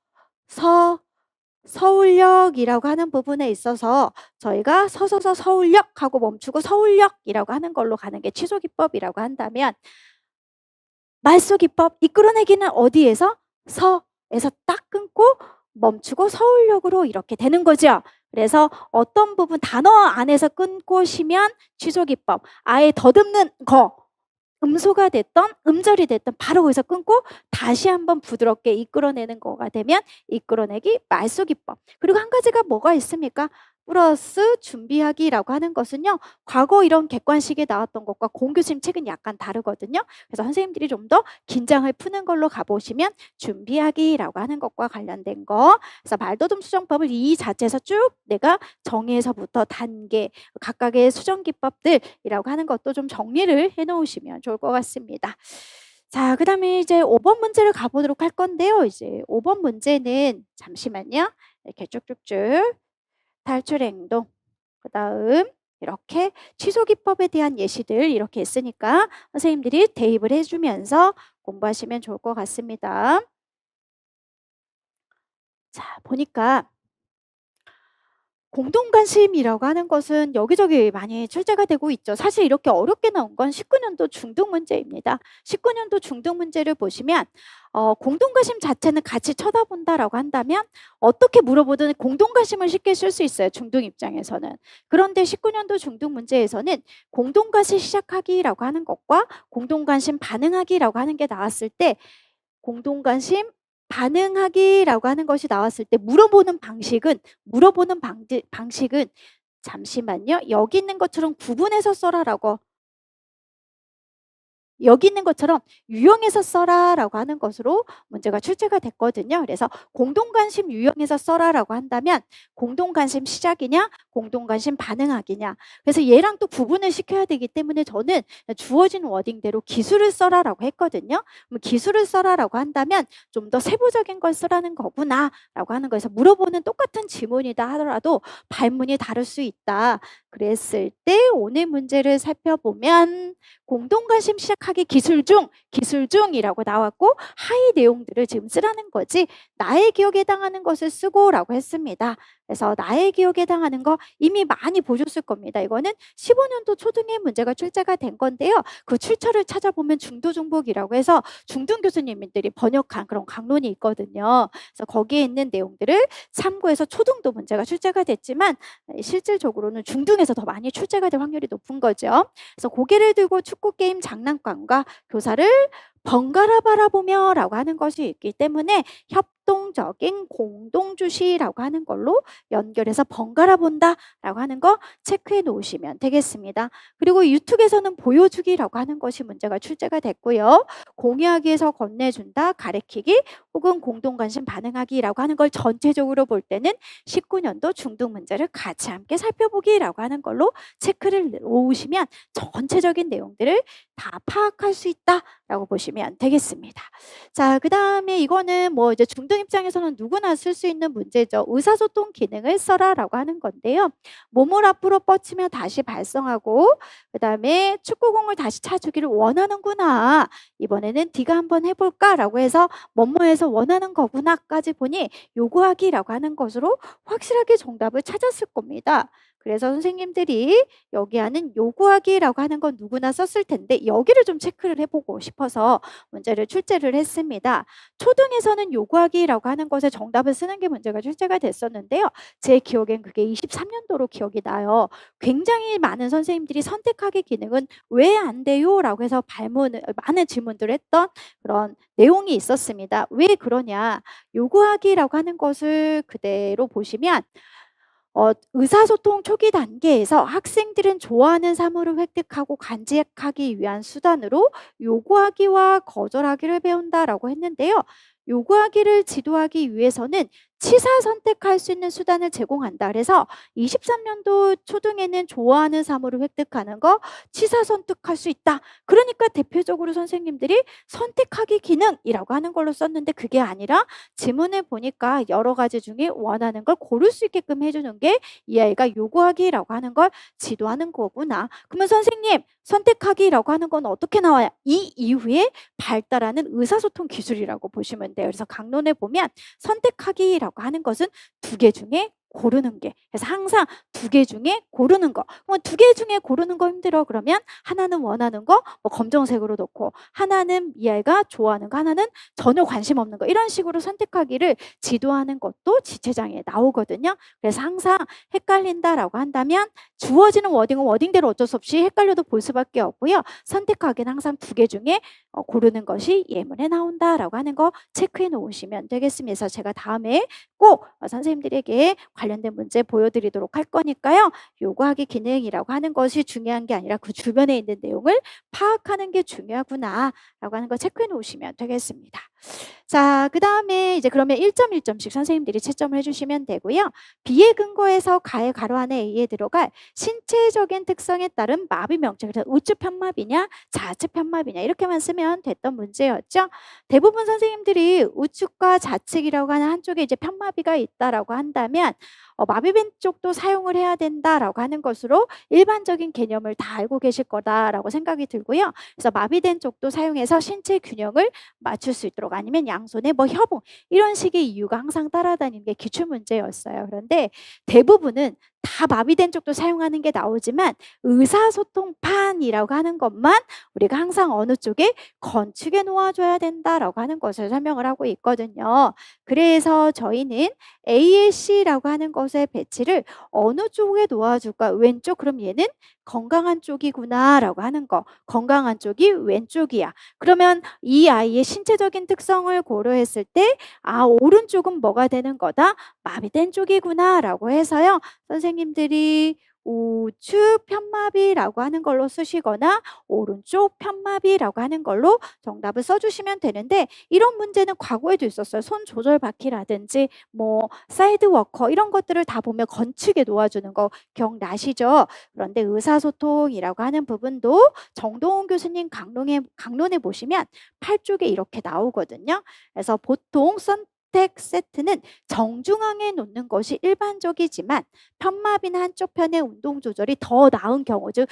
서, 서울역이라고 하는 부분에 있어서 저희가 서서서 서울역 하고 멈추고 서울역이라고 하는 걸로 가는 게 취소기법이라고 한다면 말소기법 이끌어내기는 어디에서? 서에서 딱 끊고 멈추고 서울역으로 이렇게 되는 거죠. 그래서 어떤 부분 단어 안에서 끊고 쉬면 취소기법 아예 더듬는 거 음소가 됐던 음절이 됐던 바로 거기서 끊고 다시 한번 부드럽게 이끌어내는 거가 되면 이끌어내기 말소기법. 그리고 한 가지가 뭐가 있습니까? 플러스 준비하기라고 하는 것은요. 과거 이런 객관식에 나왔던 것과 공교심 책은 약간 다르거든요. 그래서 선생님들이 좀 더 긴장을 푸는 걸로 가보시면 준비하기라고 하는 것과 관련된 거. 그래서 말더듬 수정법을 이 자체에서 쭉 내가 정의에서부터 단계 각각의 수정기법들이라고 하는 것도 좀 정리를 해놓으시면 좋을 것 같습니다. 자, 그 다음에 이제 5번 문제를 가보도록 할 건데요. 이제 5번 문제는 잠시만요. 이렇게 쭉쭉쭉 탈출 행동, 그 다음 이렇게 취소 기법에 대한 예시들 이렇게 있으니까 선생님들이 대입을 해주면서 공부하시면 좋을 것 같습니다. 자, 보니까 공동관심이라고 하는 것은 여기저기 많이 출제가 되고 있죠. 사실 이렇게 어렵게 나온 건 19년도 중등 문제입니다. 19년도 중등 문제를 보시면 공동관심 자체는 같이 쳐다본다라고 한다면 어떻게 물어보든 공동관심을 쉽게 쓸 수 있어요. 중등 입장에서는. 그런데 19년도 중등 문제에서는 공동관심 시작하기라고 하는 것과 공동관심 반응하기라고 하는 게 나왔을 때 공동관심 반응하기라고 하는 것이 나왔을 때 물어보는 방식은 잠시만요. 여기 있는 것처럼 구분해서 써라라고 여기 있는 것처럼 유형에서 써라라고 하는 것으로 문제가 출제가 됐거든요. 그래서 공동관심 유형에서 써라라고 한다면 공동관심 시작이냐 공동관심 반응하기냐. 그래서 얘랑 또 구분을 시켜야 되기 때문에 저는 주어진 워딩대로 기술을 써라라고 했거든요. 그럼 기술을 써라라고 한다면 좀 더 세부적인 걸 쓰라는 거구나 라고 하는 거에서 물어보는 똑같은 지문이다 하더라도 발문이 다를 수 있다. 그랬을 때 오늘 문제를 살펴보면 공동관심 시작하기 기술 중이라고 나왔고 하위 내용들을 지금 쓰라는 거지 나의 기억에 해당하는 것을 쓰고 라고 했습니다. 그래서 나의 기억에 해당하는 거 이미 많이 보셨을 겁니다. 이거는 15년도 초등의 문제가 출제가 된 건데요. 그 출처를 찾아보면 중도중복이라고 해서 중등 교수님들이 번역한 그런 강론이 있거든요. 그래서 거기에 있는 내용들을 참고해서 초등도 문제가 출제가 됐지만 실질적으로는 중등에서 더 많이 출제가 될 확률이 높은 거죠. 그래서 고개를 들고 축구게임 장난감과 교사를 번갈아 바라보며 라고 하는 것이 있기 때문에 협동적인 공동주시라고 하는 걸로 연결해서 번갈아 본다 라고 하는 거 체크해 놓으시면 되겠습니다. 그리고 유튜브에서는 보여주기라고 하는 것이 문제가 출제가 됐고요. 공유하기에서 건네준다, 가르치기 혹은 공동관심 반응하기라고 하는 걸 전체적으로 볼 때는 19년도 중등 문제를 같이 함께 살펴보기라고 하는 걸로 체크를 놓으시면 전체적인 내용들을 다 파악할 수 있다라고 보시면 되겠습니다. 자, 그 다음에 이거는 뭐 이제 중등 입장에서는 누구나 쓸 수 있는 문제죠. 의사소통 기능을 써라라고 하는 건데요. 몸을 앞으로 뻗치며 다시 발성하고 그 다음에 축구공을 다시 차주기를 원하는구나. 이번에는 네가 한번 해볼까라고 해서 뭐뭐해서 원하는 거구나까지 보니 요구하기라고 하는 것으로 확실하게 정답을 찾았을 겁니다. 그래서 선생님들이 여기 하는 요구하기라고 하는 건 누구나 썼을 텐데 여기를 좀 체크를 해보고 싶어서 문제를 출제를 했습니다. 초등에서는 요구하기라고 하는 것에 정답을 쓰는 게 문제가 출제가 됐었는데요. 제 기억엔 그게 23년도로 기억이 나요. 굉장히 많은 선생님들이 선택하기 기능은 왜 안 돼요? 라고 해서 많은 질문들을 했던 그런 내용이 있었습니다. 왜 그러냐? 요구하기라고 하는 것을 그대로 보시면 의사소통 초기 단계에서 학생들은 좋아하는 사물을 획득하고 간직하기 위한 수단으로 요구하기와 거절하기를 배운다라고 했는데요. 요구하기를 지도하기 위해서는 치사 선택할 수 있는 수단을 제공한다. 그래서 23년도 초등에는 좋아하는 사물을 획득하는 거 치사 선택할 수 있다. 그러니까 대표적으로 선생님들이 선택하기 기능이라고 하는 걸로 썼는데 그게 아니라 지문을 보니까 여러 가지 중에 원하는 걸 고를 수 있게끔 해주는 게 이 아이가 요구하기라고 하는 걸 지도하는 거구나. 그러면 선생님 선택하기라고 하는 건 어떻게 나와요? 이 이후에 발달하는 의사소통 기술이라고 보시면 돼요. 그래서 강론에 보면 선택하기라고 하는 것은 두 개 중에 고르는 게. 그래서 항상 두 개 중에 고르는 거. 그러면 두 개 중에 고르는 거 힘들어. 그러면 하나는 원하는 거 뭐 검정색으로 놓고 하나는 이 아이가 좋아하는 거 하나는 전혀 관심 없는 거 이런 식으로 선택하기를 지도하는 것도 지체장애에 나오거든요. 그래서 항상 헷갈린다라고 한다면 주어지는 워딩은 워딩대로 어쩔 수 없이 헷갈려도 볼 수밖에 없고요. 선택하기는 항상 두 개 중에 고르는 것이 예문에 나온다라고 하는 거 체크해 놓으시면 되겠습니다. 그래서 제가 다음에 꼭 선생님들에게 관련된 문제 보여드리도록 할 거니까요. 요구하기 기능이라고 하는 것이 중요한 게 아니라 그 주변에 있는 내용을 파악하는 게 중요하구나 라고 하는 거 체크해 놓으시면 되겠습니다. 자, 그 다음에 이제 그러면 1점 1점씩 선생님들이 채점을 해주시면 되고요. B의 근거에서 가의 가로 안에 A에 들어갈 신체적인 특성에 따른 마비 명칭. 그래서 우측 편마비냐 좌측 편마비냐 이렇게만 쓰면 됐던 문제였죠. 대부분 선생님들이 우측과 좌측이라고 하는 한쪽에 이제 편마비가 있다라고 한다면 마비된 쪽도 사용을 해야 된다라고 하는 것으로 일반적인 개념을 다 알고 계실 거다라고 생각이 들고요. 그래서 마비된 쪽도 사용해서 신체 균형을 맞출 수 있도록 아니면 양손에 뭐 협응 이런 식의 이유가 항상 따라다니는 게 기출 문제였어요. 그런데 대부분은 다 마비된 쪽도 사용하는 게 나오지만 의사소통판이라고 하는 것만 우리가 항상 어느 쪽에 건축에 놓아줘야 된다라고 하는 것을 설명을 하고 있거든요. 그래서 저희는 AAC라고 하는 것의 배치를 어느 쪽에 놓아줄까? 왼쪽? 그럼 얘는 건강한 쪽이구나 라고 하는 거. 건강한 쪽이 왼쪽이야. 그러면 이 아이의 신체적인 특성을 고려했을 때 오른쪽은 뭐가 되는 거다? 마비된 쪽이구나 라고 해서요. 선생님들이 우측 편마비라고 하는 걸로 쓰시거나 오른쪽 편마비라고 하는 걸로 정답을 써주시면 되는데 이런 문제는 과거에도 있었어요. 손 조절 바퀴라든지 뭐 사이드 워커 이런 것들을 다 보면 건축에 놓아주는 거 기억나시죠? 그런데 의사소통이라고 하는 부분도 정동훈 교수님 강론에 보시면 8쪽에 이렇게 나오거든요. 그래서 보통 선택 세트는 정중앙에 놓는 것이 일반적이지만 편마비나 한쪽 편의 운동 조절이 더 나은 경우 즉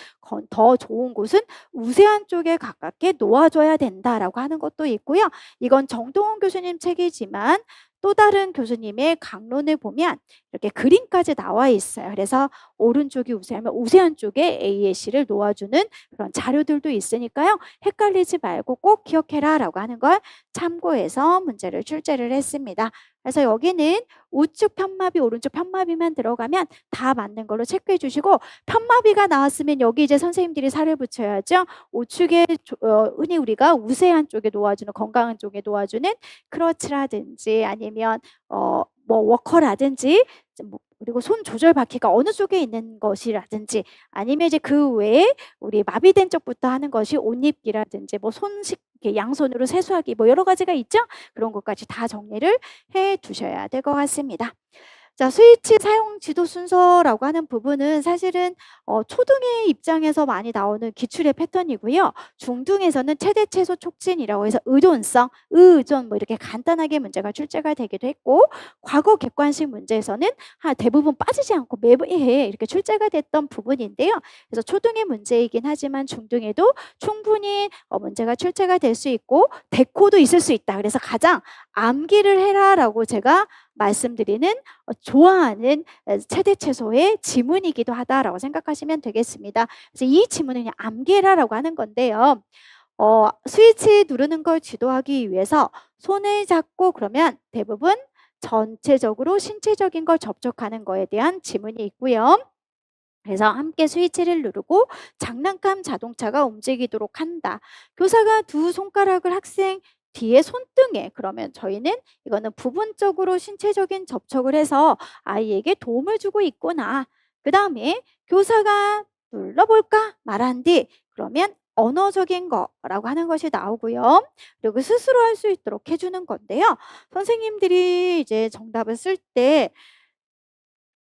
더 좋은 곳은 우세한 쪽에 가깝게 놓아줘야 된다라고 하는 것도 있고요. 이건 정동훈 교수님 책이지만 또 다른 교수님의 강론을 보면 이렇게 그림까지 나와 있어요. 그래서 오른쪽이 우세하면 우세한 쪽에 A의 C를 놓아주는 그런 자료들도 있으니까요. 헷갈리지 말고 꼭 기억해라 라고 하는 걸 참고해서 문제를 출제를 했습니다. 그래서 여기는 우측 편마비, 오른쪽 편마비만 들어가면 다 맞는 걸로 체크해 주시고 편마비가 나왔으면 여기 이제 선생님들이 살을 붙여야죠. 우측에 흔히 우리가 우세한 쪽에 놓아주는 건강한 쪽에 놓아주는 크러치라든지 아니면 뭐 워커라든지 그리고 손 조절 바퀴가 어느 쪽에 있는 것이라든지 아니면 이제 그 외에 우리 마비된 쪽부터 하는 것이 옷입기라든지 뭐 손식 양손으로 세수하기 뭐 여러 가지가 있죠. 그런 것까지 다 정리를 해 두셔야 될 것 같습니다. 자, 스위치 사용 지도 순서라고 하는 부분은 사실은 초등의 입장에서 많이 나오는 기출의 패턴이고요. 중등에서는 최대 최소 촉진이라고 해서 의존성, 의존 뭐 이렇게 간단하게 문제가 출제가 되기도 했고 과거 객관식 문제에서는 대부분 빠지지 않고 매해 이렇게 출제가 됐던 부분인데요. 그래서 초등의 문제이긴 하지만 중등에도 충분히 문제가 출제가 될 수 있고 대코도 있을 수 있다. 그래서 가장 암기를 해라라고 제가 말씀드리는 좋아하는 최대 최소의 지문이기도 하다라고 생각하시면 되겠습니다. 그래서 이 지문은 그냥 암기해라라고 하는 건데요. 스위치 누르는 걸 지도하기 위해서 손을 잡고 그러면 대부분 전체적으로 신체적인 걸 접촉하는 거에 대한 지문이 있고요. 그래서 함께 스위치를 누르고 장난감 자동차가 움직이도록 한다. 교사가 두 손가락을 학생 뒤에 손등에 그러면 저희는 이거는 부분적으로 신체적인 접촉을 해서 아이에게 도움을 주고 있구나. 그 다음에 교사가 눌러볼까 말한 뒤 그러면 언어적인 거라고 하는 것이 나오고요. 그리고 스스로 할 수 있도록 해주는 건데요. 선생님들이 이제 정답을 쓸때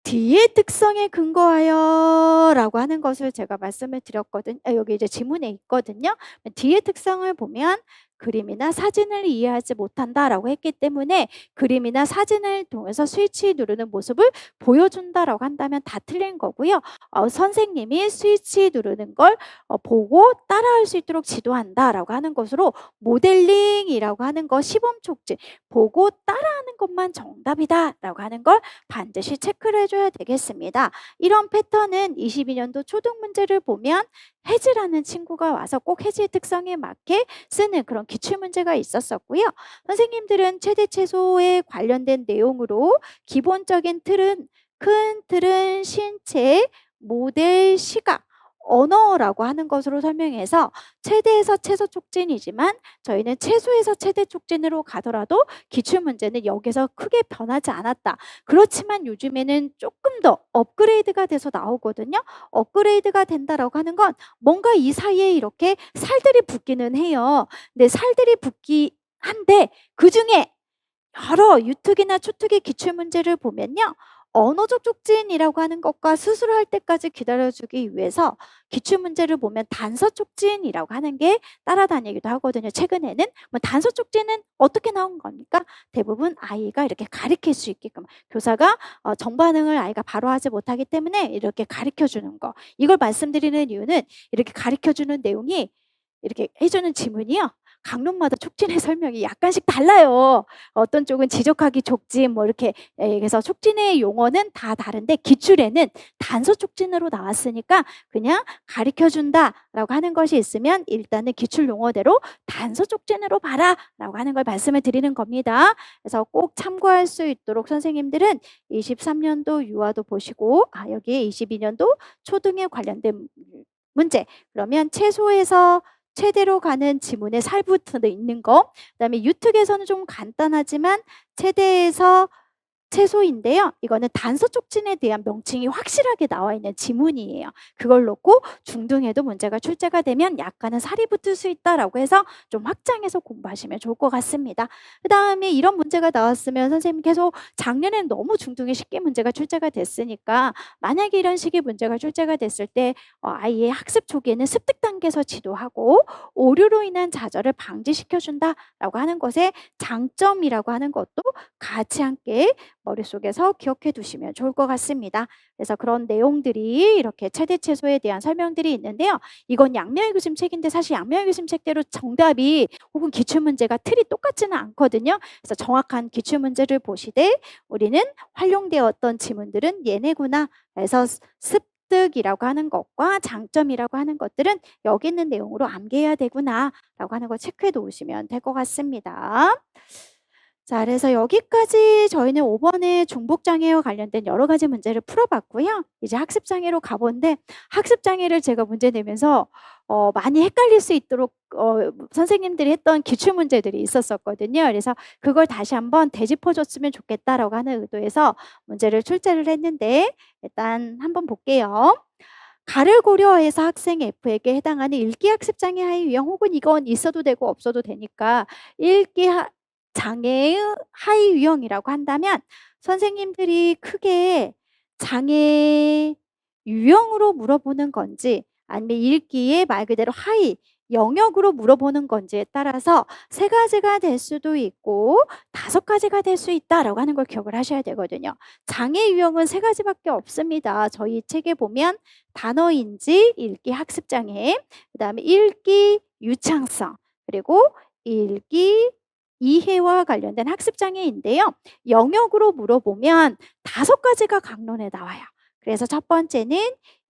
뒤의 특성에 근거하여 라고 하는 것을 제가 말씀을 드렸거든요. 여기 이제 지문에 있거든요. 뒤의 특성을 보면 그림이나 사진을 이해하지 못한다 라고 했기 때문에 그림이나 사진을 통해서 스위치 누르는 모습을 보여준다 라고 한다면 다 틀린 거고요. 선생님이 스위치 누르는 걸 보고 따라할 수 있도록 지도한다 라고 하는 것으로 모델링이라고 하는 거 시범 촉진 보고 따라하는 것만 정답이다 라고 하는 걸 반드시 체크를 해줘야 되겠습니다. 이런 패턴은 22년도 초등 문제를 보면 해지라는 친구가 와서 꼭 해지의 특성에 맞게 쓰는 그런 기출문제가 있었었고요. 선생님들은 최대 최소에 관련된 내용으로 기본적인 틀은 큰 틀은 신체, 모델, 시각, 언어라고 하는 것으로 설명해서 최대에서 최소 촉진이지만 저희는 최소에서 최대 촉진으로 가더라도 기출문제는 여기서 크게 변하지 않았다. 그렇지만 요즘에는 조금 더 업그레이드가 돼서 나오거든요. 업그레이드가 된다라고 하는 건 뭔가 이 사이에 이렇게 살들이 붙기는 해요. 근데 살들이 붙기 한데 그중에 여러 유특이나 추특이 기출문제를 보면요. 언어적 촉진이라고 하는 것과 스스로 할 때까지 기다려주기 위해서 기출문제를 보면 단서 촉진이라고 하는 게 따라다니기도 하거든요. 최근에는 단서 촉진은 어떻게 나온 겁니까? 대부분 아이가 이렇게 가르칠 수 있게끔 교사가 정반응을 아이가 바로 하지 못하기 때문에 이렇게 가르쳐주는 거. 이걸 말씀드리는 이유는 이렇게 가르쳐주는 내용이 이렇게 해주는 지문이요. 강론마다 촉진의 설명이 약간씩 달라요. 어떤 쪽은 지적하기 촉진 뭐 이렇게 그래서 촉진의 용어는 다 다른데 기출에는 단서 촉진으로 나왔으니까 그냥 가르쳐준다라고 하는 것이 있으면 일단은 기출 용어대로 단서 촉진으로 봐라라고 하는 걸 말씀을 드리는 겁니다. 그래서 꼭 참고할 수 있도록 선생님들은 23년도 유아도 보시고 여기에 22년도 초등에 관련된 문제 그러면 최소에서 최대로 가는 지문에 살부터 있는 거 그다음에 유특에서는 좀 간단하지만 최대에서 채소인데요. 이거는 단서 촉진에 대한 명칭이 확실하게 나와 있는 지문이에요. 그걸 놓고 중등에도 문제가 출제가 되면 약간은 살이 붙을 수 있다라고 해서 좀 확장해서 공부하시면 좋을 것 같습니다. 그 다음에 이런 문제가 나왔으면 선생님 계속 작년에는 너무 중등에 쉽게 문제가 출제가 됐으니까 만약에 이런 식의 문제가 출제가 됐을 때 아이의 학습 초기에는 습득 단계에서 지도하고 오류로 인한 좌절을 방지시켜준다라고 하는 것의 장점이라고 하는 것도 같이 함께 머릿속에서 기억해 두시면 좋을 것 같습니다. 그래서 그런 내용들이 이렇게 최대 최소에 대한 설명들이 있는데요. 이건 양명의 교심 책인데 사실 양명의 교심 책대로 정답이 혹은 기출문제가 틀이 똑같지는 않거든요. 그래서 정확한 기출문제를 보시되 우리는 활용되었던 지문들은 얘네구나. 그래서 습득이라고 하는 것과 장점이라고 하는 것들은 여기 있는 내용으로 암기해야 되구나 라고 하는 거 체크해 놓으시면 될 것 같습니다. 자, 그래서 여기까지 저희는 5번의 중복장애와 관련된 여러 가지 문제를 풀어봤고요. 이제 학습장애로 가본데 학습장애를 제가 문제 내면서 많이 헷갈릴 수 있도록 선생님들이 했던 기출문제들이 있었거든요. 그래서 그걸 다시 한번 되짚어줬으면 좋겠다라고 하는 의도에서 문제를 출제를 했는데 일단 한번 볼게요. 가를 고려해서 학생 F에게 해당하는 읽기 학습장애 하위 유형 혹은 이건 있어도 되고 없어도 되니까 읽기 장애의 하위 유형이라고 한다면 선생님들이 크게 장애 유형으로 물어보는 건지 아니면 읽기의 말 그대로 하위 영역으로 물어보는 건지에 따라서 3가지가 될 수도 있고 5가지가 될 수 있다라고 하는 걸 기억을 하셔야 되거든요. 장애 유형은 3가지밖에 없습니다. 저희 책에 보면 단어인지 읽기 학습장애, 그 다음에 읽기 유창성, 그리고 읽기 이해와 관련된 학습장애인데요. 영역으로 물어보면 5가지가 강론에 나와요. 그래서 첫 번째는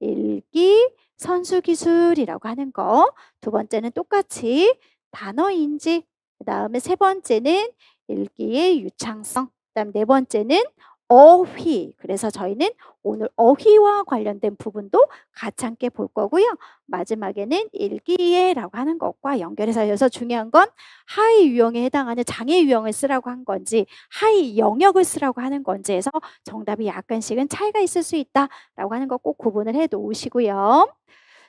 읽기 선수기술이라고 하는 거, 두 번째는 똑같이 단어인지, 그 다음에 세 번째는 읽기의 유창성, 그 다음 네 번째는 어휘. 그래서 저희는 오늘 어휘와 관련된 부분도 같이 함께 볼 거고요. 마지막에는 읽기예라고 하는 것과 연결해서 여기서 중요한 건 하위 유형에 해당하는 장애 유형을 쓰라고 한 건지 하위 영역을 쓰라고 하는 건지 해서 정답이 약간씩은 차이가 있을 수 있다라고 하는 거 꼭 구분을 해 놓으시고요.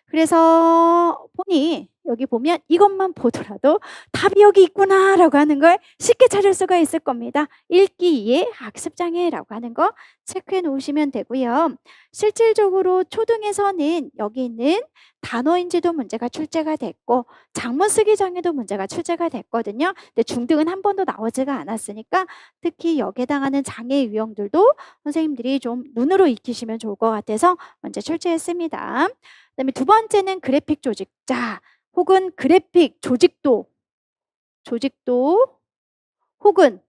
그래서 보니 여기 보면 이것만 보더라도 '답이 여기 있구나.'라고 하는 걸 쉽게 찾을 수가 있을 겁니다. 읽기, 이해, 학습 장애라고 하는 거 체크해 놓으시면 되고요. 실질적으로 초등에서는 여기 있는 단어인지도 문제가 출제가 됐고 작문 쓰기 장애도 문제가 출제가 됐거든요. 근데 중등은 한 번도 나오지가 않았으니까 특히 여기에 해당하는 장애 유형들도 선생님들이 좀 눈으로 익히시면 좋을 것 같아서 먼저 출제했습니다. 그다음에 두 번째는 그래픽 조직자 혹은 그래픽 조직도 혹은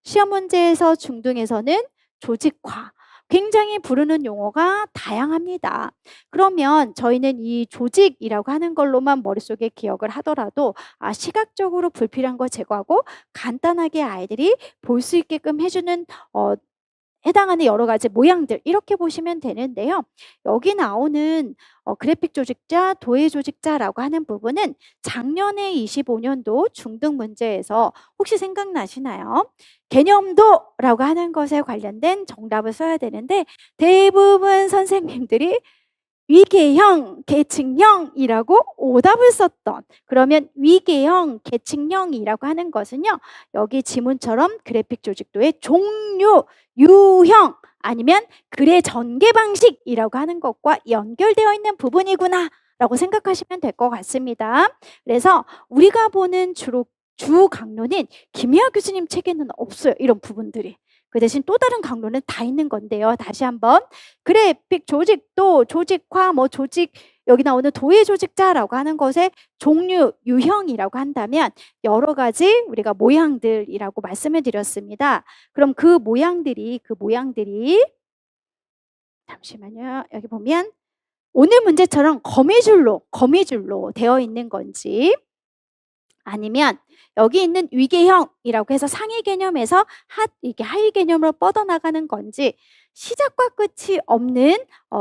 시험 문제에서 중등에서는 조직화. 굉장히 부르는 용어가 다양합니다. 그러면 저희는 이 조직이라고 하는 걸로만 머릿속에 기억을 하더라도 시각적으로 불필요한 거 제거하고 간단하게 아이들이 볼 수 있게끔 해주는 해당하는 여러 가지 모양들 이렇게 보시면 되는데요. 여기 나오는 그래픽 조직자, 도예 조직자라고 하는 부분은 작년에 25년도 중등 문제에서 혹시 생각나시나요? 개념도라고 하는 것에 관련된 정답을 써야 되는데 대부분 선생님들이 위계형, 계층형이라고 오답을 썼던 그러면 위계형, 계층형이라고 하는 것은요. 여기 지문처럼 그래픽 조직도의 종류, 유형 아니면 글의 전개 방식이라고 하는 것과 연결되어 있는 부분이구나 라고 생각하시면 될 것 같습니다. 그래서 우리가 보는 주 강론은 김혜아 교수님 책에는 없어요. 이런 부분들이. 그 대신 또 다른 강론은 다 있는 건데요. 다시 한번 그래픽 조직도, 조직화, 조직 여기 나오는 도예 조직자라고 하는 것의 종류, 유형이라고 한다면 여러 가지 우리가 모양들이라고 말씀을 드렸습니다. 그럼 그 모양들이 잠시만요. 여기 보면 오늘 문제처럼 거미줄로 되어 있는 건지 아니면 여기 있는 위계형이라고 해서 상위 개념에서 이게 하위 개념으로 뻗어나가는 건지 시작과 끝이 없는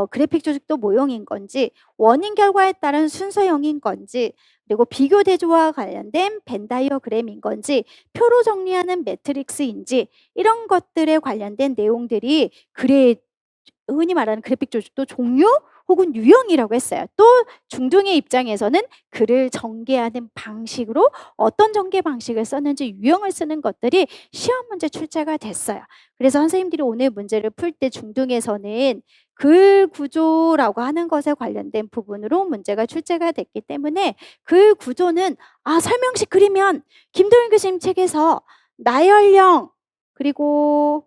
그래픽 조직도 모형인 건지 원인 결과에 따른 순서형인 건지 그리고 비교 대조와 관련된 벤 다이어그램인 건지 표로 정리하는 매트릭스인지 이런 것들에 관련된 내용들이 흔히 말하는 그래픽 조직도 종류 혹은 유형이라고 했어요. 또 중등의 입장에서는 글을 전개하는 방식으로 어떤 전개 방식을 썼는지 유형을 쓰는 것들이 시험 문제 출제가 됐어요. 그래서 선생님들이 오늘 문제를 풀 때 중등에서는 글 구조라고 하는 것에 관련된 부분으로 문제가 출제가 됐기 때문에 글 구조는 설명식 그리면 김도윤 교수님 책에서 나열형 그리고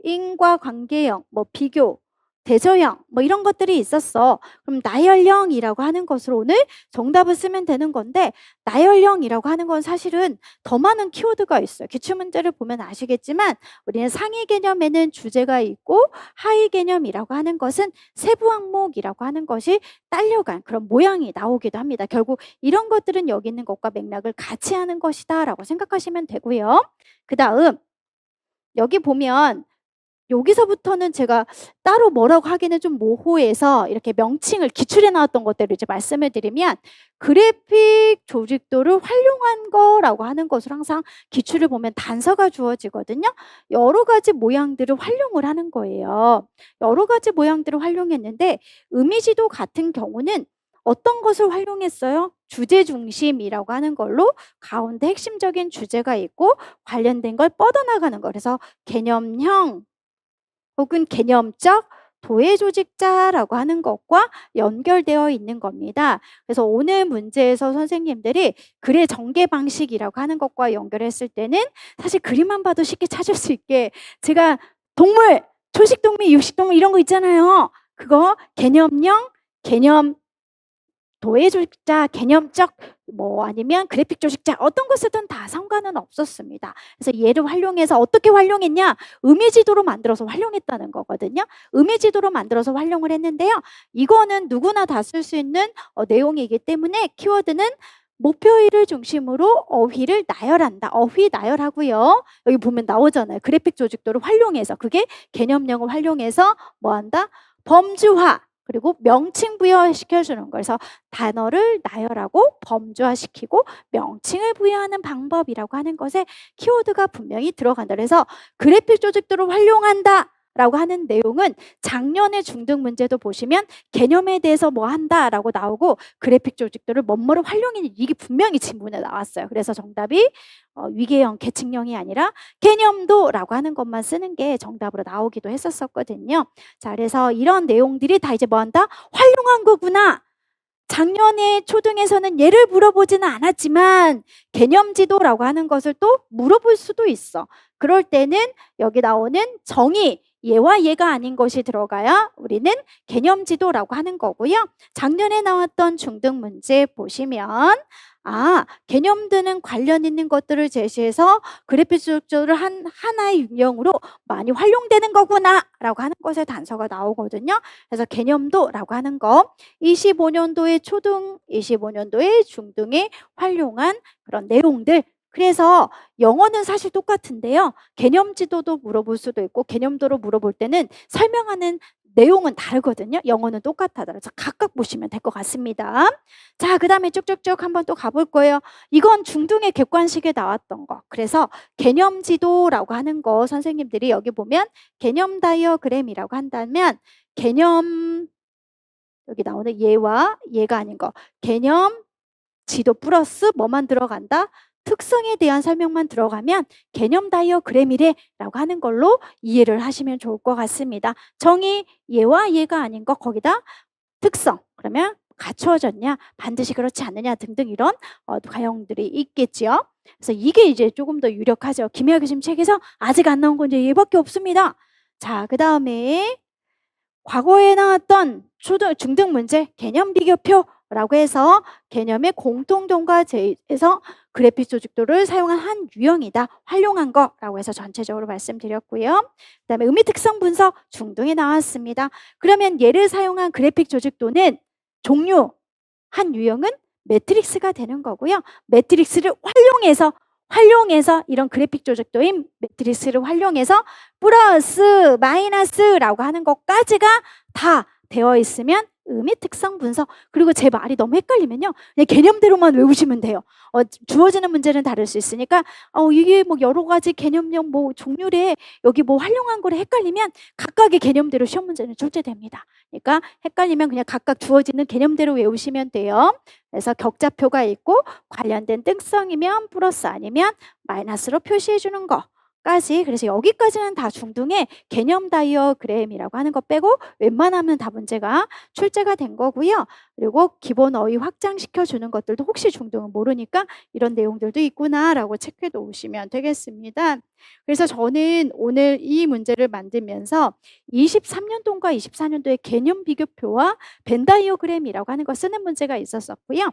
인과관계형, 비교, 대조형 이런 것들이 있었어. 그럼 나열형이라고 하는 것으로 오늘 정답을 쓰면 되는 건데 나열형이라고 하는 건 사실은 더 많은 키워드가 있어요. 기출문제를 보면 아시겠지만 우리는 상위 개념에는 주제가 있고 하위 개념이라고 하는 것은 세부 항목이라고 하는 것이 딸려간 그런 모양이 나오기도 합니다. 결국 이런 것들은 여기 있는 것과 맥락을 같이 하는 것이다 라고 생각하시면 되고요. 그 다음 여기 보면 여기서부터는 제가 따로 뭐라고 하기는 좀 모호해서 이렇게 명칭을 기출에 나왔던 것들을 이제 말씀을 드리면 그래픽 조직도를 활용한 거라고 하는 것을 항상 기출을 보면 단서가 주어지거든요. 여러 가지 모양들을 활용을 하는 거예요. 여러 가지 모양들을 활용했는데 의미지도 같은 경우는 어떤 것을 활용했어요? 주제 중심이라고 하는 걸로 가운데 핵심적인 주제가 있고 관련된 걸 뻗어나가는 거. 그래서 개념형 혹은 개념적 도해 조직자라고 하는 것과 연결되어 있는 겁니다. 그래서 오늘 문제에서 선생님들이 글의 전개 방식이라고 하는 것과 연결했을 때는 사실 그림만 봐도 쉽게 찾을 수 있게 제가 동물, 초식동물, 육식동물 이런 거 있잖아요. 그거 개념형, 개념 도해 조직자, 개념적 아니면 그래픽 조직자 어떤 거 쓰든 다 상관은 없었습니다. 그래서 얘를 활용해서 어떻게 활용했냐? 의미지도로 만들어서 활용했다는 거거든요. 의미지도로 만들어서 활용을 했는데요. 이거는 누구나 다 쓸 수 있는 내용이기 때문에 키워드는 목표의를 중심으로 어휘를 나열한다. 어휘 나열하고요. 여기 보면 나오잖아요. 그래픽 조직도를 활용해서 그게 개념형을 활용해서 뭐한다? 범주화. 그리고 명칭 부여시켜주는 거예요. 그래서 단어를 나열하고 범주화시키고 명칭을 부여하는 방법이라고 하는 것에 키워드가 분명히 들어간다. 그래서 그래픽 조직도를 활용한다 라고 하는 내용은 작년의 중등 문제도 보시면 개념에 대해서 뭐 한다라고 나오고 그래픽 조직도를 뭐뭐로 활용해, 이게 분명히 지문에 나왔어요. 그래서 정답이 위계형, 계층형이 아니라 개념도라고 하는 것만 쓰는 게 정답으로 나오기도 했었거든요. 자, 그래서 이런 내용들이 다 이제 뭐 한다? 활용한 거구나. 작년에 초등에서는 얘를 물어보지는 않았지만 개념지도라고 하는 것을 또 물어볼 수도 있어. 그럴 때는 여기 나오는 정의, 얘와 얘가 아닌 것이 들어가야 우리는 개념지도라고 하는 거고요. 작년에 나왔던 중등 문제 보시면 개념드는 관련 있는 것들을 제시해서 그래픽 조작을 한 하나의 유형으로 많이 활용되는 거구나 라고 하는 것의 단서가 나오거든요. 그래서 개념도라고 하는 거 25년도에 초등, 25년도에 중등에 활용한 그런 내용들. 그래서 영어는 사실 똑같은데요. 개념 지도도 물어볼 수도 있고 개념도로 물어볼 때는 설명하는 내용은 다르거든요. 영어는 똑같아더라도 각각 보시면 될 것 같습니다. 자, 그 다음에 쭉쭉쭉 한번 또 가볼 거예요. 이건 중등의 객관식에 나왔던 거. 그래서 개념 지도라고 하는 거 선생님들이 여기 보면 개념 다이어그램이라고 한다면 개념, 여기 나오는 얘와 얘가 아닌 거, 개념 지도 플러스 뭐만 들어간다? 특성에 대한 설명만 들어가면 개념 다이어그램이래 라고 하는 걸로 이해를 하시면 좋을 것 같습니다. 정의, 얘와 얘가 아닌 거, 거기다 특성, 그러면 갖추어졌냐, 반드시 그렇지 않느냐 등등 이런 과형들이 있겠죠. 그래서 이게 이제 조금 더 유력하죠. 김혜아 교수님 책에서 아직 안 나온 건 이제 얘밖에 없습니다. 자, 그 다음에 과거에 나왔던 중등 문제 개념 비교표라고 해서 개념의 공통점과 제에서 그래픽 조직도를 사용한 한 유형이다. 활용한 거라고 해서 전체적으로 말씀드렸고요. 그다음에 의미 특성 분석 중등에 나왔습니다. 그러면 얘를 사용한 그래픽 조직도는 종류 한 유형은 매트릭스가 되는 거고요. 매트릭스를 활용해서 이런 그래픽 조직도인 매트릭스를 활용해서 플러스 마이너스라고 하는 것까지가 다 되어 있으면 의미 특성 분석. 그리고 제 말이 너무 헷갈리면요, 그냥 개념대로만 외우시면 돼요. 주어지는 문제는 다를 수 있으니까 이게 뭐 여러 가지 개념형 뭐 종류래, 여기 뭐 활용한 거를 헷갈리면 각각의 개념대로 시험 문제는 출제됩니다. 그러니까 헷갈리면 그냥 각각 주어지는 개념대로 외우시면 돼요. 그래서 격자표가 있고 관련된 특성이면 플러스 아니면 마이너스로 표시해 주는 거까지. 그래서 여기까지는 다 중등의 개념 다이어그램이라고 하는 거 빼고 웬만하면 다 문제가 출제가 된 거고요. 그리고 기본 어휘 확장시켜 주는 것들도 혹시 중등은 모르니까 이런 내용들도 있구나라고 체크해 놓으시면 되겠습니다. 그래서 저는 오늘 이 문제를 만들면서 23년도과 24년도의 개념 비교표와 벤 다이어그램이라고 하는 거 쓰는 문제가 있었었고요.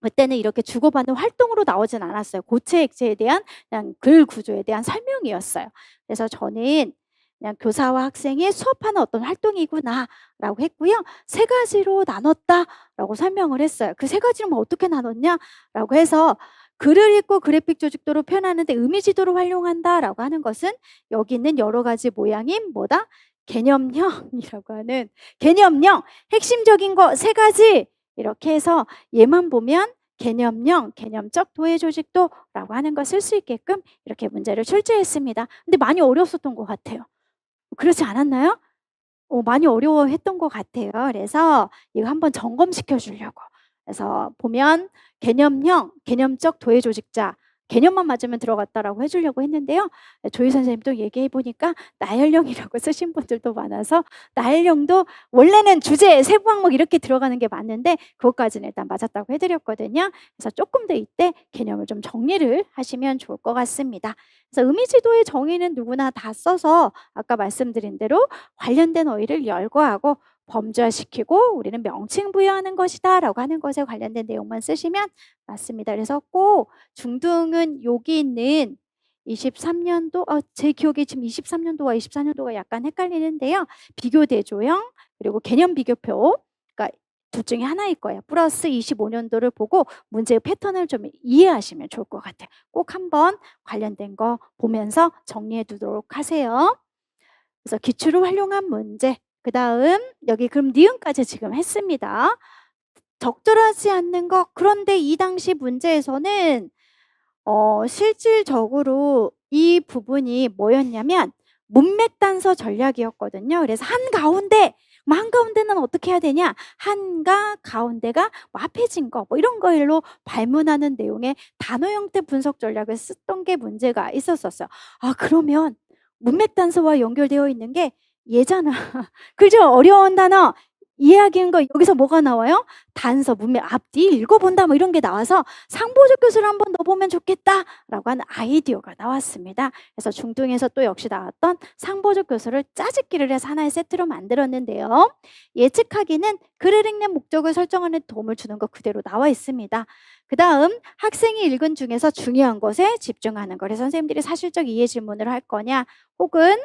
그때는 이렇게 주고받는 활동으로 나오진 않았어요. 고체 액체에 대한 그냥 글 구조에 대한 설명이었어요. 그래서 저는 그냥 교사와 학생이 수업하는 어떤 활동이구나라고 했고요. 세 가지로 나눴다라고 설명을 했어요. 그 세 가지를 뭐 어떻게 나눴냐라고 해서 글을 읽고 그래픽 조직도로 표현하는데 의미 지도를 활용한다라고 하는 것은 여기 있는 여러 가지 모양인 뭐다? 개념형이라고 하는 개념형, 핵심적인 거 세 가지 이렇게 해서 얘만 보면 개념형, 개념적 도해 조직도라고 하는 거 쓸 수 있게끔 이렇게 문제를 출제했습니다. 근데 많이 어려웠었던 것 같아요. 그렇지 않았나요? 많이 어려워했던 것 같아요. 그래서 이거 한번 점검시켜 주려고. 그래서 보면 개념형, 개념적 도해 조직자, 개념만 맞으면 들어갔다라고 해주려고 했는데요. 조희 선생님도 얘기해 보니까 나열형이라고 쓰신 분들도 많아서 나열형도 원래는 주제 세부 항목 이렇게 들어가는 게 맞는데 그것까지는 일단 맞았다고 해드렸거든요. 그래서 조금 더 이때 개념을 좀 정리를 하시면 좋을 것 같습니다. 그래서 의미지도의 정의는 누구나 다 써서 아까 말씀드린 대로 관련된 어휘를 열거하고 범죄화시키고 우리는 명칭 부여하는 것이다 라고 하는 것에 관련된 내용만 쓰시면 맞습니다. 그래서 꼭 중등은 여기 있는 23년도 제 기억에 지금 23년도와 24년도가 약간 헷갈리는데요. 비교 대조형 그리고 개념 비교표, 그러니까 둘 중에 하나일 거예요. 플러스 25년도를 보고 문제의 패턴을 좀 이해하시면 좋을 것 같아요. 꼭 한번 관련된 거 보면서 정리해 두도록 하세요. 그래서 기출을 활용한 문제, 그 다음 여기 그럼 니은까지 지금 했습니다. 적절하지 않는 것. 그런데 이 당시 문제에서는 실질적으로 이 부분이 뭐였냐면 문맥 단서 전략이었거든요. 그래서 한가운데는 어떻게 해야 되냐? 한가 가운데가 뭐 합해진 거 뭐 이런 거로 발문하는 내용의 단어 형태 분석 전략을 쓰던 게 문제가 있었었어요. 아, 그러면 문맥 단서와 연결되어 있는 게 얘잖아. 그죠? 어려운 단어 이해하기는 거 여기서 뭐가 나와요? 단서, 문맥, 앞뒤 읽어본다 뭐 이런 게 나와서 상보적 교수를 한번 넣어보면 좋겠다라고 하는 아이디어가 나왔습니다. 그래서 중등에서 또 역시 나왔던 상보적 교수를 짜집기를 해서 하나의 세트로 만들었는데요. 예측하기는 글을 읽는 목적을 설정하는 도움을 주는 것 그대로 나와 있습니다. 그 다음 학생이 읽은 중에서 중요한 것에 집중하는 거. 그래서 선생님들이 사실적 이해 질문을 할 거냐 혹은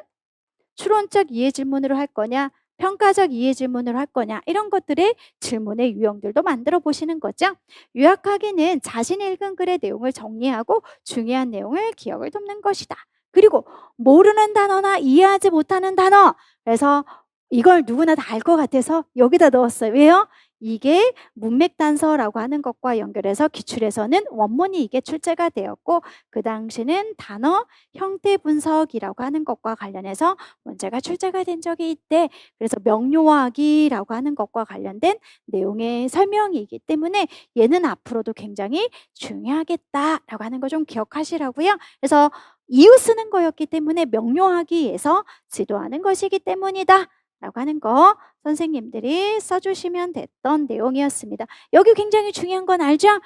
추론적 이해 질문으로 할 거냐 평가적 이해 질문을 할 거냐 이런 것들의 질문의 유형들도 만들어 보시는 거죠. 요약하기는 자신이 읽은 글의 내용을 정리하고 중요한 내용을 기억을 돕는 것이다. 그리고 모르는 단어나 이해하지 못하는 단어 그래서 이걸 누구나 다 알 것 같아서 여기다 넣었어요. 왜요? 이게 문맥 단서라고 하는 것과 연결해서 기출에서는 원문이 이게 출제가 되었고 그 당시는 단어 형태 분석이라고 하는 것과 관련해서 문제가 출제가 된 적이 있대. 그래서 명료하기라고 하는 것과 관련된 내용의 설명이기 때문에 얘는 앞으로도 굉장히 중요하겠다라고 하는 거 좀 기억하시라고요. 그래서 이유 쓰는 거였기 때문에 명료하기에서 지도하는 것이기 때문이다 라고 하는 거 선생님들이 써주시면 됐던 내용이었습니다. 여기 굉장히 중요한 건 알죠?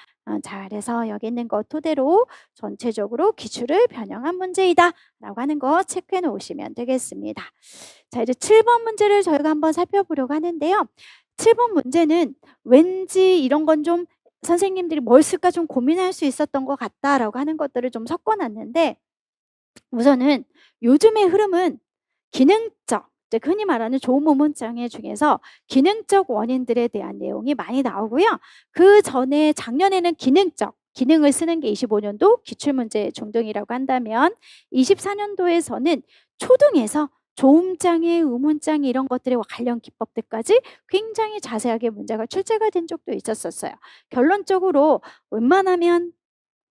자, 그래서 여기 있는 거 토대로 전체적으로 기출을 변형한 문제이다 라고 하는 거 체크해 놓으시면 되겠습니다. 자, 이제 7번 문제를 저희가 한번 살펴보려고 하는데요. 7번 문제는 왠지 이런 건 좀 선생님들이 뭘 쓸까 좀 고민할 수 있었던 것 같다라고 하는 것들을 좀 섞어놨는데 우선은 요즘의 흐름은 기능적 이제 흔히 말하는 조문문장애 중에서 기능적 원인들에 대한 내용이 많이 나오고요. 그 전에 작년에는 기능을 쓰는 게 25년도 기출문제 중등이라고 한다면 24년도에서는 초등에서 조음장애, 의문장애 이런 것들의 관련 기법들까지 굉장히 자세하게 문제가 출제가 된 적도 있었어요. 결론적으로 웬만하면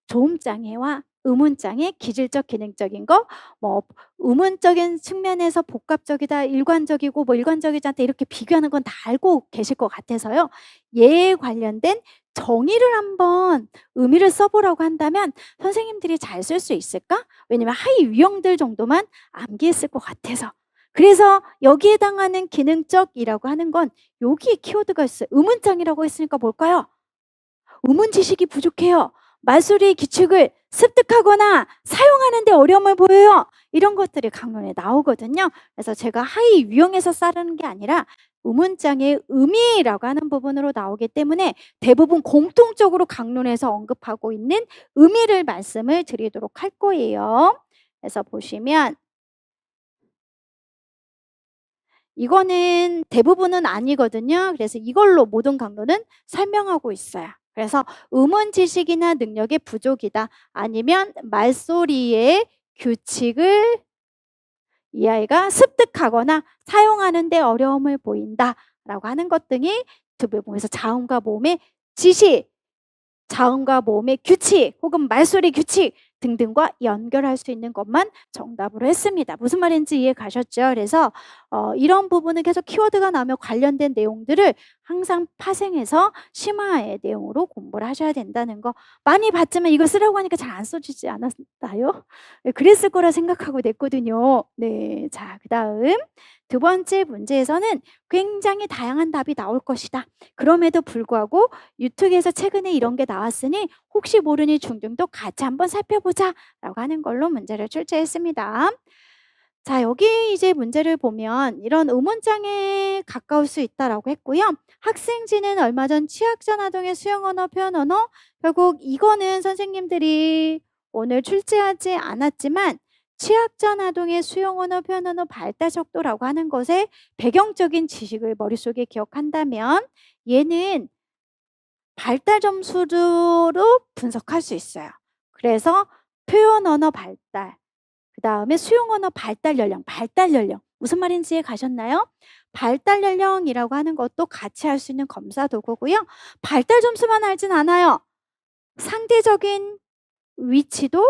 조음장애와 의문장애, 기질적, 기능적인 거, 뭐 의문적인 측면에서 복합적이다, 일관적이고 뭐 일관적이지 않다 이렇게 비교하는 건 다 알고 계실 것 같아서요. 얘에 관련된 정의를 한번 의미를 써보라고 한다면 선생님들이 잘 쓸 수 있을까? 왜냐면 하위 유형들 정도만 암기했을 것 같아서. 그래서 여기에 해당하는 기능적이라고 하는 건 여기 키워드가 있어요. 의문장애라고 했으니까 뭘까요? 의문 지식이 부족해요. 말소리의 규칙을 습득하거나 사용하는 데 어려움을 보여요. 이런 것들이 강론에 나오거든요. 그래서 제가 하위 유형에서 자르는 게 아니라 의문장의 의미라고 하는 부분으로 나오기 때문에 대부분 공통적으로 강론에서 언급하고 있는 의미를 말씀을 드리도록 할 거예요. 그래서 보시면 이거는 대부분은 아니거든요. 그래서 이걸로 모든 강론은 설명하고 있어요. 그래서 의문 지식이나 능력의 부족이다. 아니면 말소리의 규칙을 이 아이가 습득하거나 사용하는 데 어려움을 보인다라고 하는 것 등이 두 부분에서 자음과 모음의 지식, 자음과 모음의 규칙 혹은 말소리 규칙 등등과 연결할 수 있는 것만 정답으로 했습니다. 무슨 말인지 이해 가셨죠? 그래서 이런 부분은 계속 키워드가 나오면 관련된 내용들을 항상 파생해서 심화의 내용으로 공부를 하셔야 된다는 거 많이 봤지만 이거 쓰라고 하니까 잘 안 써지지 않았나요? 그랬을 거라 생각하고 냈거든요. 네, 자, 그 다음 두 번째 문제에서는 굉장히 다양한 답이 나올 것이다. 그럼에도 불구하고 유튜브에서 최근에 이런 게 나왔으니 혹시 모르니 중등도 같이 한번 살펴보자 라고 하는 걸로 문제를 출제했습니다. 자, 여기 이제 문제를 보면 이런 의문장에 가까울 수 있다라고 했고요. 학생지는 얼마 전 취약전 아동의 수용 언어, 표현 언어 결국 이거는 선생님들이 오늘 출제하지 않았지만 취약전 아동의 수용 언어, 표현 언어 발달 속도라고 하는 것에 배경적인 지식을 머릿속에 기억한다면 얘는 발달 점수로 분석할 수 있어요. 그래서 표현 언어 발달, 그 다음에 수용 언어 발달 연령, 무슨 말인지 이해 가셨나요? 발달 연령이라고 하는 것도 같이 할 수 있는 검사 도구고요. 발달 점수만 알진 않아요. 상대적인 위치도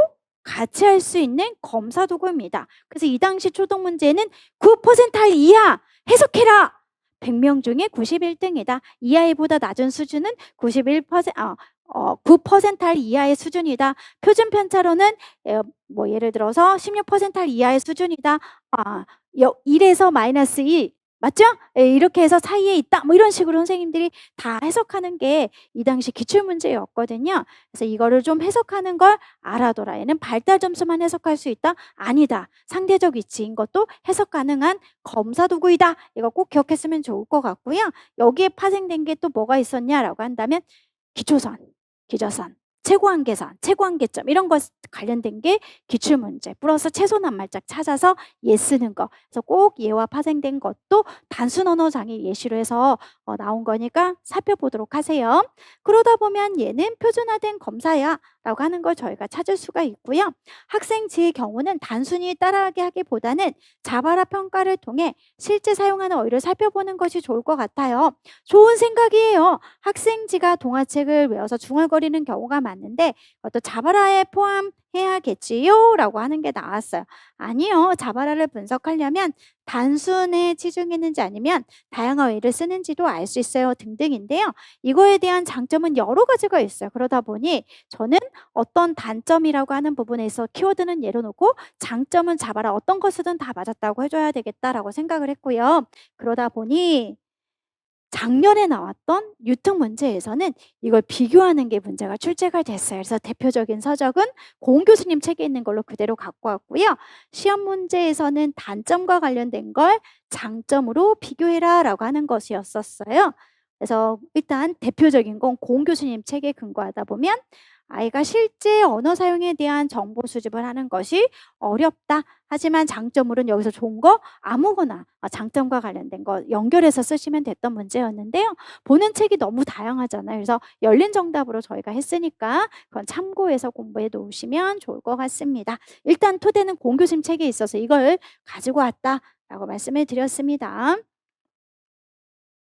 같이 할 수 있는 검사 도구입니다. 그래서 이 당시 초등 문제는 9% 이하 해석해라. 100명 중에 91등이다. 이하보다 낮은 수준은 9% 이하의 수준이다. 표준 편차로는 뭐 예를 들어서 16% 이하의 수준이다. 1에서 마이너스 1 맞죠? 예, 이렇게 해서 사이에 있다. 뭐 이런 식으로 선생님들이 다 해석하는 게 이 당시 기출문제였거든요. 그래서 이거를 좀 해석하는 걸 알아둬라. 얘는 발달 점수만 해석할 수 있다? 아니다. 상대적 위치인 것도 해석 가능한 검사 도구이다. 이거 꼭 기억했으면 좋을 것 같고요. 여기에 파생된 게 또 뭐가 있었냐라고 한다면 기초선, 기저선, 최고한계선, 최고한계점 이런 것 관련된 게 기출문제 플러스 최소 낱말짝 찾아서 예 쓰는 거. 그래서 꼭 예와 파생된 것도 단순 언어 장애 예시로 해서 나온 거니까 살펴보도록 하세요. 그러다 보면 얘는 표준화된 검사야 라고 하는 걸 저희가 찾을 수가 있고요. 학생지의 경우는 단순히 따라하게 하기보다는 자바라 평가를 통해 실제 사용하는 어휘를 살펴보는 것이 좋을 것 같아요. 좋은 생각이에요. 학생지가 동화책을 외워서 중얼거리는 경우가 많은데 그것도 자바라에 포함해야겠지요? 라고 하는 게 나왔어요. 아니요. 자바라를 분석하려면 단순에 치중했는지 아니면 다양한 어휘를 쓰는지도 알 수 있어요. 등등인데요. 이거에 대한 장점은 여러 가지가 있어요. 그러다 보니 저는 어떤 단점이라고 하는 부분에서 키워드는 예로 놓고 장점은 자바라 어떤 거 쓰든 다 맞았다고 해줘야 되겠다라고 생각을 했고요. 그러다 보니 작년에 나왔던 유특 문제에서는 이걸 비교하는 게 문제가 출제가 됐어요. 그래서 대표적인 서적은 고은 교수님 책에 있는 걸로 그대로 갖고 왔고요. 시험 문제에서는 단점과 관련된 걸 장점으로 비교해라 라고 하는 것이었었어요. 그래서 일단 대표적인 건 고은 교수님 책에 근거하다 보면 아이가 실제 언어 사용에 대한 정보 수집을 하는 것이 어렵다. 하지만 장점으로는 여기서 좋은 거 아무거나 장점과 관련된 거 연결해서 쓰시면 됐던 문제였는데요. 보는 책이 너무 다양하잖아요. 그래서 열린 정답으로 저희가 했으니까 그건 참고해서 공부해 놓으시면 좋을 것 같습니다. 일단 토대는 공 교수님 책에 있어서 이걸 가지고 왔다라고 말씀을 드렸습니다.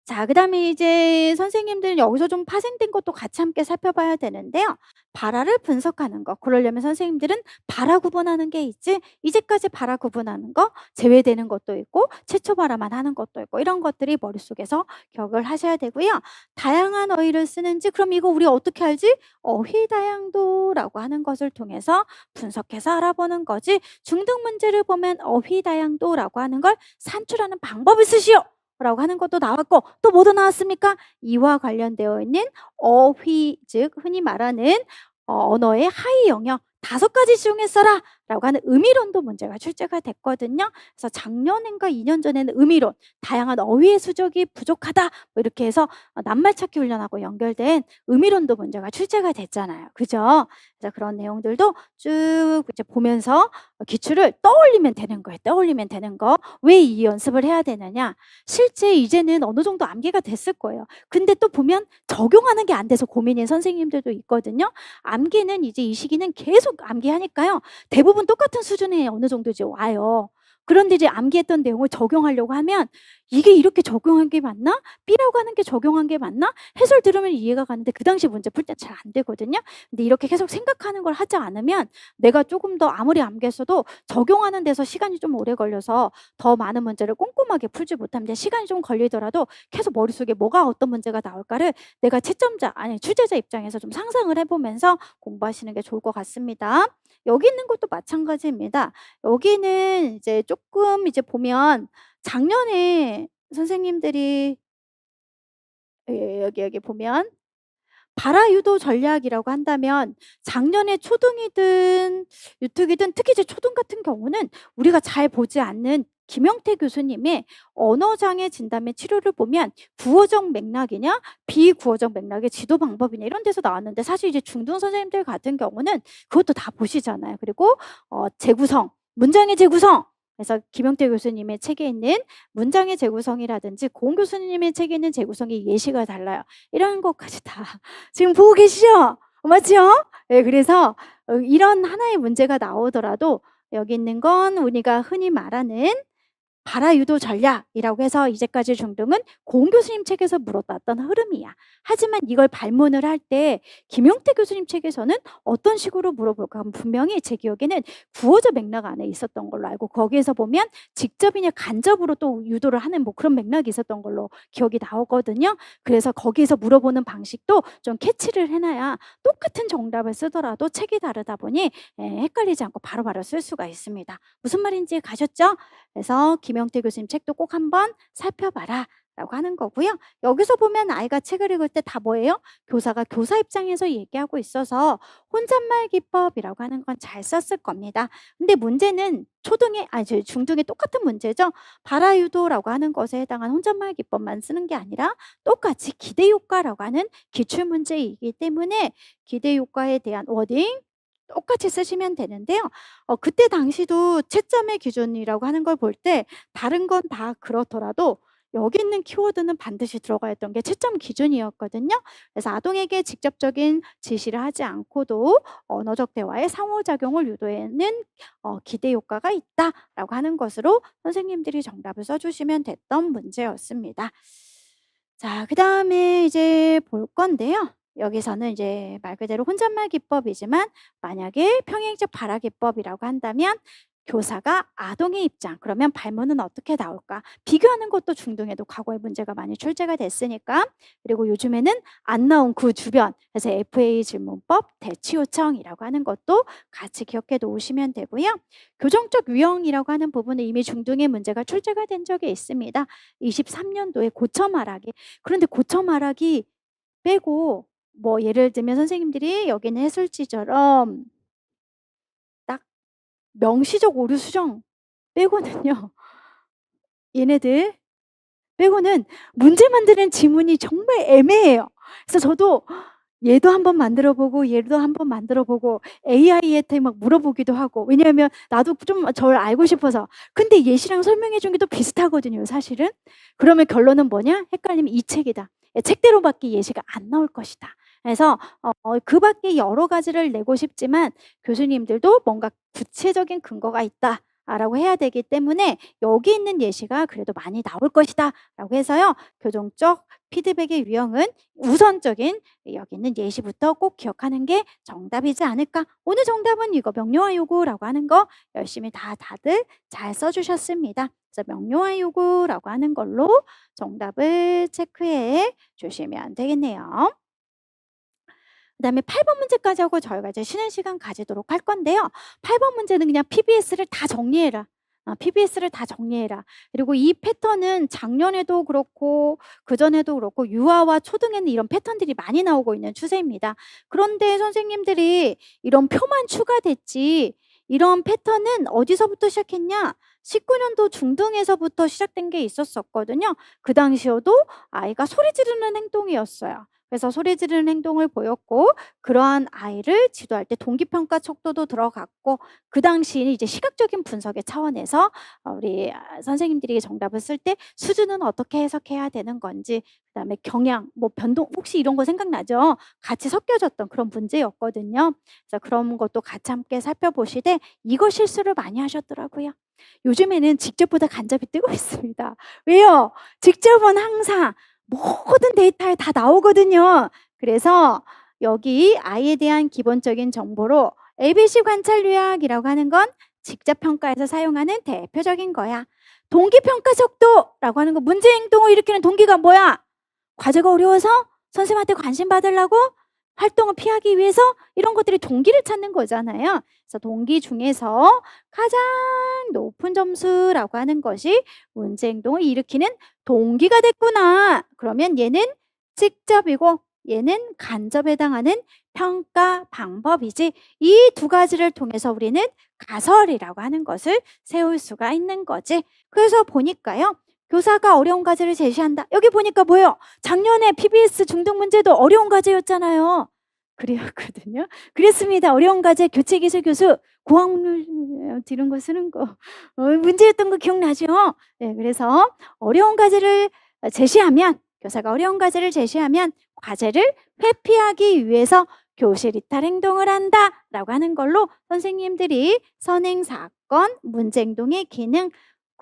자, 그다음에 이제 선생님들은 여기서 좀 파생된 것도 같이 함께 살펴봐야 되는데요. 발화를 분석하는 거. 그러려면 선생님들은 발화 구분하는 게 있지. 이제까지 발화 구분하는 거 제외되는 것도 있고 최초 발화만 하는 것도 있고 이런 것들이 머릿속에서 기억을 하셔야 되고요. 다양한 어휘를 쓰는지 그럼 이거 우리 어떻게 알지? 어휘 다양도라고 하는 것을 통해서 분석해서 알아보는 거지. 중등 문제를 보면 어휘 다양도라고 하는 걸 산출하는 방법을 쓰시오. 라고 하는 것도 나왔고 또 뭐도 나왔습니까? 이와 관련되어 있는 어휘 즉 흔히 말하는 언어의 하위 영역 5가지 중에 써라 라고 하는 의미론도 문제가 출제가 됐거든요. 그래서 작년인가 2년 전에는 의미론 다양한 어휘의 수적이 부족하다 뭐 이렇게 해서 낱말 찾기 훈련하고 연결된 의미론도 문제가 출제가 됐잖아요. 그죠? 그래서 그런 내용들도 쭉 이제 보면서 기출을 떠올리면 되는 거예요. 떠올리면 되는 거. 왜 이 연습을 해야 되느냐? 실제 이제는 어느 정도 암기가 됐을 거예요. 근데 또 보면 적용하는 게 안 돼서 고민인 선생님들도 있거든요. 암기는 이제 이 시기는 계속 암기하니까요. 대부분 똑같은 수준에 어느 정도 이제 와요. 그런데 이제 암기했던 내용을 적용하려고 하면 이게 이렇게 적용한 게 맞나? B라고 하는 게 적용한 게 맞나? 해설 들으면 이해가 가는데 그 당시 문제 풀 때 잘 안 되거든요. 근데 이렇게 계속 생각하는 걸 하지 않으면 내가 조금 더 아무리 암기했어도 적용하는 데서 시간이 좀 오래 걸려서 더 많은 문제를 꼼꼼하게 풀지 못합니다. 시간이 좀 걸리더라도 계속 머릿속에 뭐가 어떤 문제가 나올까를 내가 출제자 입장에서 좀 상상을 해보면서 공부하시는 게 좋을 것 같습니다. 여기 있는 것도 마찬가지입니다. 여기는 이제 조금 이제 보면 작년에 선생님들이 여기 보면 발화 유도 전략이라고 한다면 작년에 초등이든 유특이든 특히 이제 초등 같은 경우는 우리가 잘 보지 않는 김영태 교수님의 언어장애 진단의 치료를 보면 구어적 맥락이냐 비구어적 맥락의 지도 방법이냐 이런 데서 나왔는데 사실 이제 중등 선생님들 같은 경우는 그것도 다 보시잖아요. 그리고 재구성, 문장의 재구성 그래서 김영태 교수님의 책에 있는 문장의 재구성이라든지 고은 교수님의 책에 있는 재구성이 예시가 달라요. 이런 것까지 다 지금 보고 계시죠? 맞죠? 네, 그래서 이런 하나의 문제가 나오더라도 여기 있는 건 우리가 흔히 말하는 발화유도 전략이라고 해서 이제까지 중등은 고은 교수님 책에서 물어봤던 흐름이야. 하지만 이걸 발문을 할 때 김용태 교수님 책에서는 어떤 식으로 물어볼까 하면 분명히 제 기억에는 구어조 맥락 안에 있었던 걸로 알고, 거기에서 보면 직접이냐 간접으로 또 유도를 하는 뭐 그런 맥락이 있었던 걸로 기억이 나오거든요. 그래서 거기에서 물어보는 방식도 좀 캐치를 해놔야 똑같은 정답을 쓰더라도 책이 다르다 보니 헷갈리지 않고 바로바로 쓸 수가 있습니다. 무슨 말인지 가셨죠? 그래서 김영태 교수님 책도 꼭 한번 살펴봐라 라고 하는 거고요. 여기서 보면 아이가 책을 읽을 때 다 뭐예요? 교사가 교사 입장에서 얘기하고 있어서 혼잣말 기법이라고 하는 건 잘 썼을 겁니다. 근데 문제는 중등에 똑같은 문제죠. 발화유도라고 하는 것에 해당한 혼잣말 기법만 쓰는 게 아니라 똑같이 기대효과라고 하는 기출문제이기 때문에 기대효과에 대한 워딩 똑같이 쓰시면 되는데요. 그때 당시도 채점의 기준이라고 하는 걸 볼 때 다른 건 다 그렇더라도 여기 있는 키워드는 반드시 들어가 있던 게 채점 기준이었거든요. 그래서 아동에게 직접적인 지시를 하지 않고도 언어적 대화의 상호작용을 유도하는 기대 효과가 있다라고 하는 것으로 선생님들이 정답을 써주시면 됐던 문제였습니다. 자, 그다음에 이제 볼 건데요. 여기서는 이제 말 그대로 혼잣말 기법이지만 만약에 평행적 발화 기법이라고 한다면 교사가 아동의 입장, 그러면 발문은 어떻게 나올까? 비교하는 것도 중등에도 과거에 문제가 많이 출제가 됐으니까. 그리고 요즘에는 안 나온 그 주변, 그래서 FA 질문법, 대치 요청이라고 하는 것도 같이 기억해 놓으시면 되고요. 교정적 유형이라고 하는 부분은 이미 중등의 문제가 출제가 된 적이 있습니다. 23년도에 고쳐 말하기. 그런데 고쳐 말하기 빼고 뭐 예를 들면 선생님들이 여기는 해설지처럼 딱 명시적 오류 수정 빼고는요. 얘네들 빼고는 문제 만드는 지문이 정말 애매해요. 그래서 저도 얘도 한번 만들어 보고 얘도 한번 만들어 보고 AI한테 막 물어보기도 하고, 왜냐하면 나도 좀 저를 알고 싶어서. 근데 예시랑 설명해 준 게 또 비슷하거든요, 사실은. 그러면 결론은 뭐냐? 헷갈리면 이 책이다. 책대로밖에 예시가 안 나올 것이다. 그래서 그 밖에 여러 가지를 내고 싶지만 교수님들도 뭔가 구체적인 근거가 있다 라고 해야 되기 때문에 여기 있는 예시가 그래도 많이 나올 것이다 라고 해서요, 교정적 피드백의 유형은 우선적인 여기 있는 예시부터 꼭 기억하는 게 정답이지 않을까. 오늘 정답은 이거 명료화 요구라고 하는 거 열심히 다들 잘 써주셨습니다. 그래서 명료화 요구라고 하는 걸로 정답을 체크해 주시면 되겠네요. 그 다음에 8번 문제까지 하고 저희가 이제 쉬는 시간 가지도록 할 건데요. 8번 문제는 그냥 PBS를 다 정리해라. PBS를 다 정리해라. 그리고 이 패턴은 작년에도 그렇고 그전에도 그렇고 유아와 초등에는 이런 패턴들이 많이 나오고 있는 추세입니다. 그런데 선생님들이 이런 표만 추가됐지 이런 패턴은 어디서부터 시작했냐? 19년도 중등에서부터 시작된 게 있었거든요. 그 당시여도 아이가 소리 지르는 행동이었어요. 그래서 소리 지르는 행동을 보였고 그러한 아이를 지도할 때 동기평가 척도도 들어갔고, 그 당시 이제 시각적인 분석의 차원에서 우리 선생님들이 정답을 쓸 때 수준은 어떻게 해석해야 되는 건지, 그다음에 경향, 뭐 변동, 혹시 이런 거 생각나죠? 같이 섞여졌던 그런 문제였거든요. 그래서 그런 것도 같이 함께 살펴보시되 이거 실수를 많이 하셨더라고요. 요즘에는 직접보다 간접이 뜨고 있습니다. 왜요? 직접은 항상 모든 데이터에 다 나오거든요. 그래서 여기 아이에 대한 기본적인 정보로 ABC 관찰 요약이라고 하는 건 직접 평가에서 사용하는 대표적인 거야. 동기평가 속도라고 하는 거, 문제 행동을 일으키는 동기가 뭐야? 과제가 어려워서? 선생님한테 관심 받으려고? 활동을 피하기 위해서? 이런 것들이 동기를 찾는 거잖아요. 그래서 동기 중에서 가장 높은 점수라고 하는 것이 문제 행동을 일으키는 동기가 됐구나. 그러면 얘는 직접이고 얘는 간접에 해당하는 평가 방법이지. 이 두 가지를 통해서 우리는 가설이라고 하는 것을 세울 수가 있는 거지. 그래서 보니까요, 교사가 어려운 과제를 제시한다. 여기 보니까 뭐예요? 작년에 PBS 중등 문제도 어려운 과제였잖아요. 그랬거든요. 그랬습니다. 어려운 과제 교체기술 교수 고학물 이런 거 쓰는 거 문제였던 거 기억나죠? 네, 그래서 어려운 과제를 제시하면, 교사가 어려운 과제를 제시하면 과제를 회피하기 위해서 교실 이탈 행동을 한다라고 하는 걸로 선생님들이 선행 사건, 문제 행동의 기능,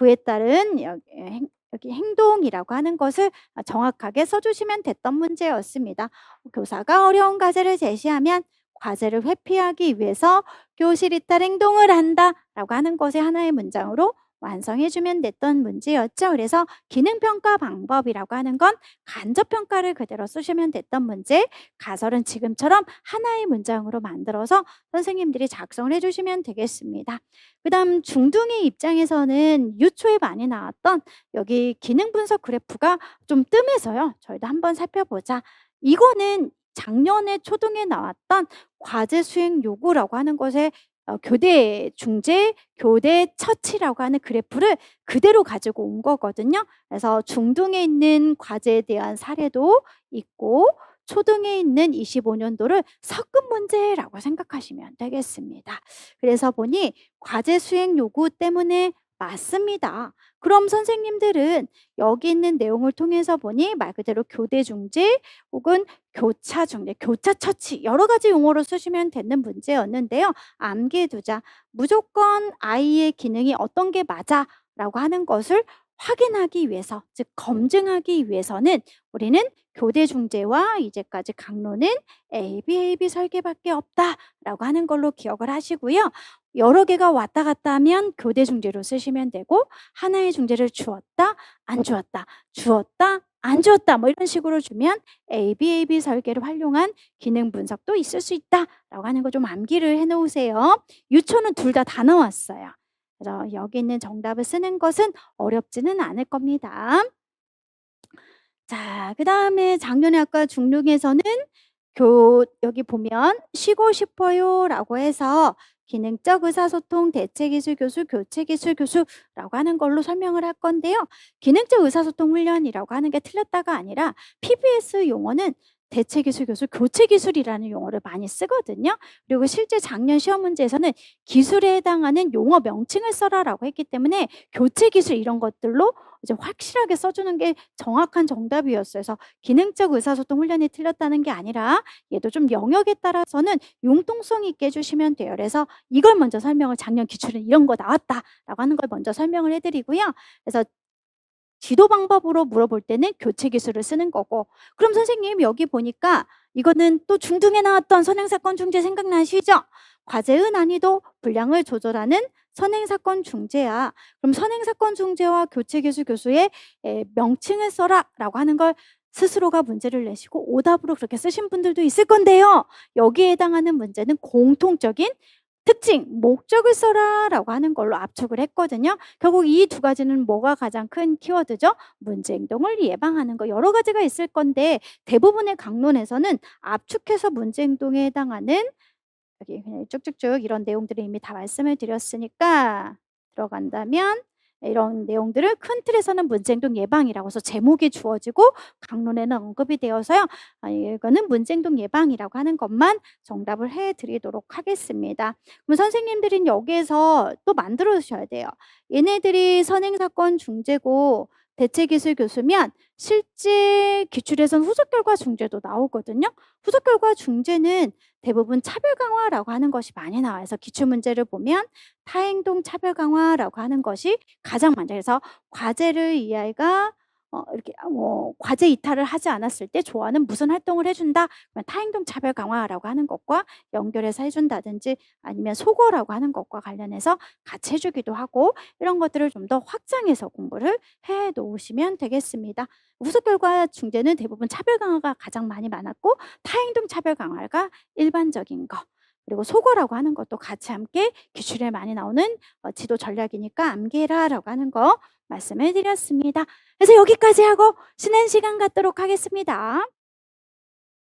그에 따른 여기 행동이라고 하는 것을 정확하게 써주시면 됐던 문제였습니다. 교사가 어려운 과제를 제시하면 과제를 회피하기 위해서 교실 이탈 행동을 한다라고 하는 것의 하나의 문장으로 완성해주면 됐던 문제였죠. 그래서 기능평가 방법이라고 하는 건 간접평가를 그대로 쓰시면 됐던 문제, 가설은 지금처럼 하나의 문장으로 만들어서 선생님들이 작성을 해주시면 되겠습니다. 그 다음 중등의 입장에서는 유초에 많이 나왔던 여기 기능 분석 그래프가 좀 뜸해서요. 저희도 한번 살펴보자. 이거는 작년에 초등에 나왔던 과제 수행 요구라고 하는 것에 교대 중재, 교대 처치라고 하는 그래프를 그대로 가지고 온 거거든요. 그래서 중등에 있는 과제에 대한 사례도 있고 초등에 있는 25년도를 섞은 문제라고 생각하시면 되겠습니다. 그래서 보니 과제 수행 요구 때문에 맞습니다. 그럼 선생님들은 여기 있는 내용을 통해서 보니 말 그대로 교대 중재 혹은 교차 중재, 교차 처치 여러 가지 용어로 쓰시면 되는 문제였는데요. 암기해 두자. 무조건 아이의 기능이 어떤 게 맞아 라고 하는 것을 확인하기 위해서, 즉 검증하기 위해서는 우리는 교대 중재와 이제까지 강론은 ABAB 설계밖에 없다라고 하는 걸로 기억을 하시고요. 여러 개가 왔다 갔다 하면 교대 중재로 쓰시면 되고 하나의 중재를 주었다, 안 주었다, 주었다, 안 주었다 뭐 이런 식으로 주면 ABAB 설계를 활용한 기능 분석도 있을 수 있다라고 하는 거 좀 암기를 해놓으세요. 유초는 둘 다 나왔어요. 그래서 여기 있는 정답을 쓰는 것은 어렵지는 않을 겁니다. 자, 그 다음에 작년에 아까 중등에서는 여기 보면 쉬고 싶어요 라고 해서 기능적 의사소통 대체기술 교수, 교체기술 교수라고 하는 걸로 설명을 할 건데요. 기능적 의사소통 훈련이라고 하는 게 틀렸다가 아니라 PBS 용어는 대체기술 교수, 교체기술이라는 용어를 많이 쓰거든요. 그리고 실제 작년 시험 문제에서는 기술에 해당하는 용어 명칭을 써라라고 했기 때문에 교체기술 이런 것들로 이제 확실하게 써주는 게 정확한 정답이었어요. 그래서 기능적 의사소통 훈련이 틀렸다는 게 아니라 얘도 좀 영역에 따라서는 융통성 있게 해주시면 돼요. 그래서 이걸 먼저 설명을 작년 기출은 이런 거 나왔다라고 하는 걸 먼저 설명을 해드리고요. 그래서 지도 방법으로 물어볼 때는 교체 기술을 쓰는 거고 그럼 선생님 여기 보니까 이거는 또 중등에 나왔던 선행사건 중재 생각나시죠? 과제의 난이도 분량을 조절하는 선행사건 중재야. 그럼 선행사건 중재와 교체기술 교수의 명칭을 써라 라고 하는 걸 스스로가 문제를 내시고 오답으로 그렇게 쓰신 분들도 있을 건데요. 여기에 해당하는 문제는 공통적인 특징, 목적을 써라 라고 하는 걸로 압축을 했거든요. 결국 이 두 가지는 뭐가 가장 큰 키워드죠? 문제 행동을 예방하는 거 여러 가지가 있을 건데 대부분의 강론에서는 압축해서 문제 행동에 해당하는 여기 그냥 쭉쭉쭉 이런 내용들을 이미 다 말씀을 드렸으니까 들어간다면 이런 내용들을 큰 틀에서는 문제행동 예방이라고 해서 제목이 주어지고 강론에는 언급이 되어서요. 이거는 문제행동 예방이라고 하는 것만 정답을 해드리도록 하겠습니다. 그럼 선생님들은 여기에서 또 만들어 주셔야 돼요. 얘네들이 선행사건 중재고 대체기술 교수면 실제 기출에선 후속결과 중재도 나오거든요. 후속결과 중재는 대부분 차별 강화라고 하는 것이 많이 나와서 기출문제를 보면 타행동 차별 강화라고 하는 것이 가장 많죠. 그래서 과제를 이 아이가 이렇게 과제 이탈을 하지 않았을 때 좋아하는 무슨 활동을 해준다. 그러면 타행동 차별 강화라고 하는 것과 연결해서 해준다든지 아니면 속어라고 하는 것과 관련해서 같이 해주기도 하고 이런 것들을 좀 더 확장해서 공부를 해 놓으시면 되겠습니다. 후속 결과 중재는 대부분 차별 강화가 가장 많이 많았고 타행동 차별 강화가 일반적인 거. 그리고 속어라고 하는 것도 같이 함께 기출에 많이 나오는 지도 전략이니까 암기해라라고 하는 거 말씀을 드렸습니다. 그래서 여기까지 하고 쉬는 시간 갖도록 하겠습니다.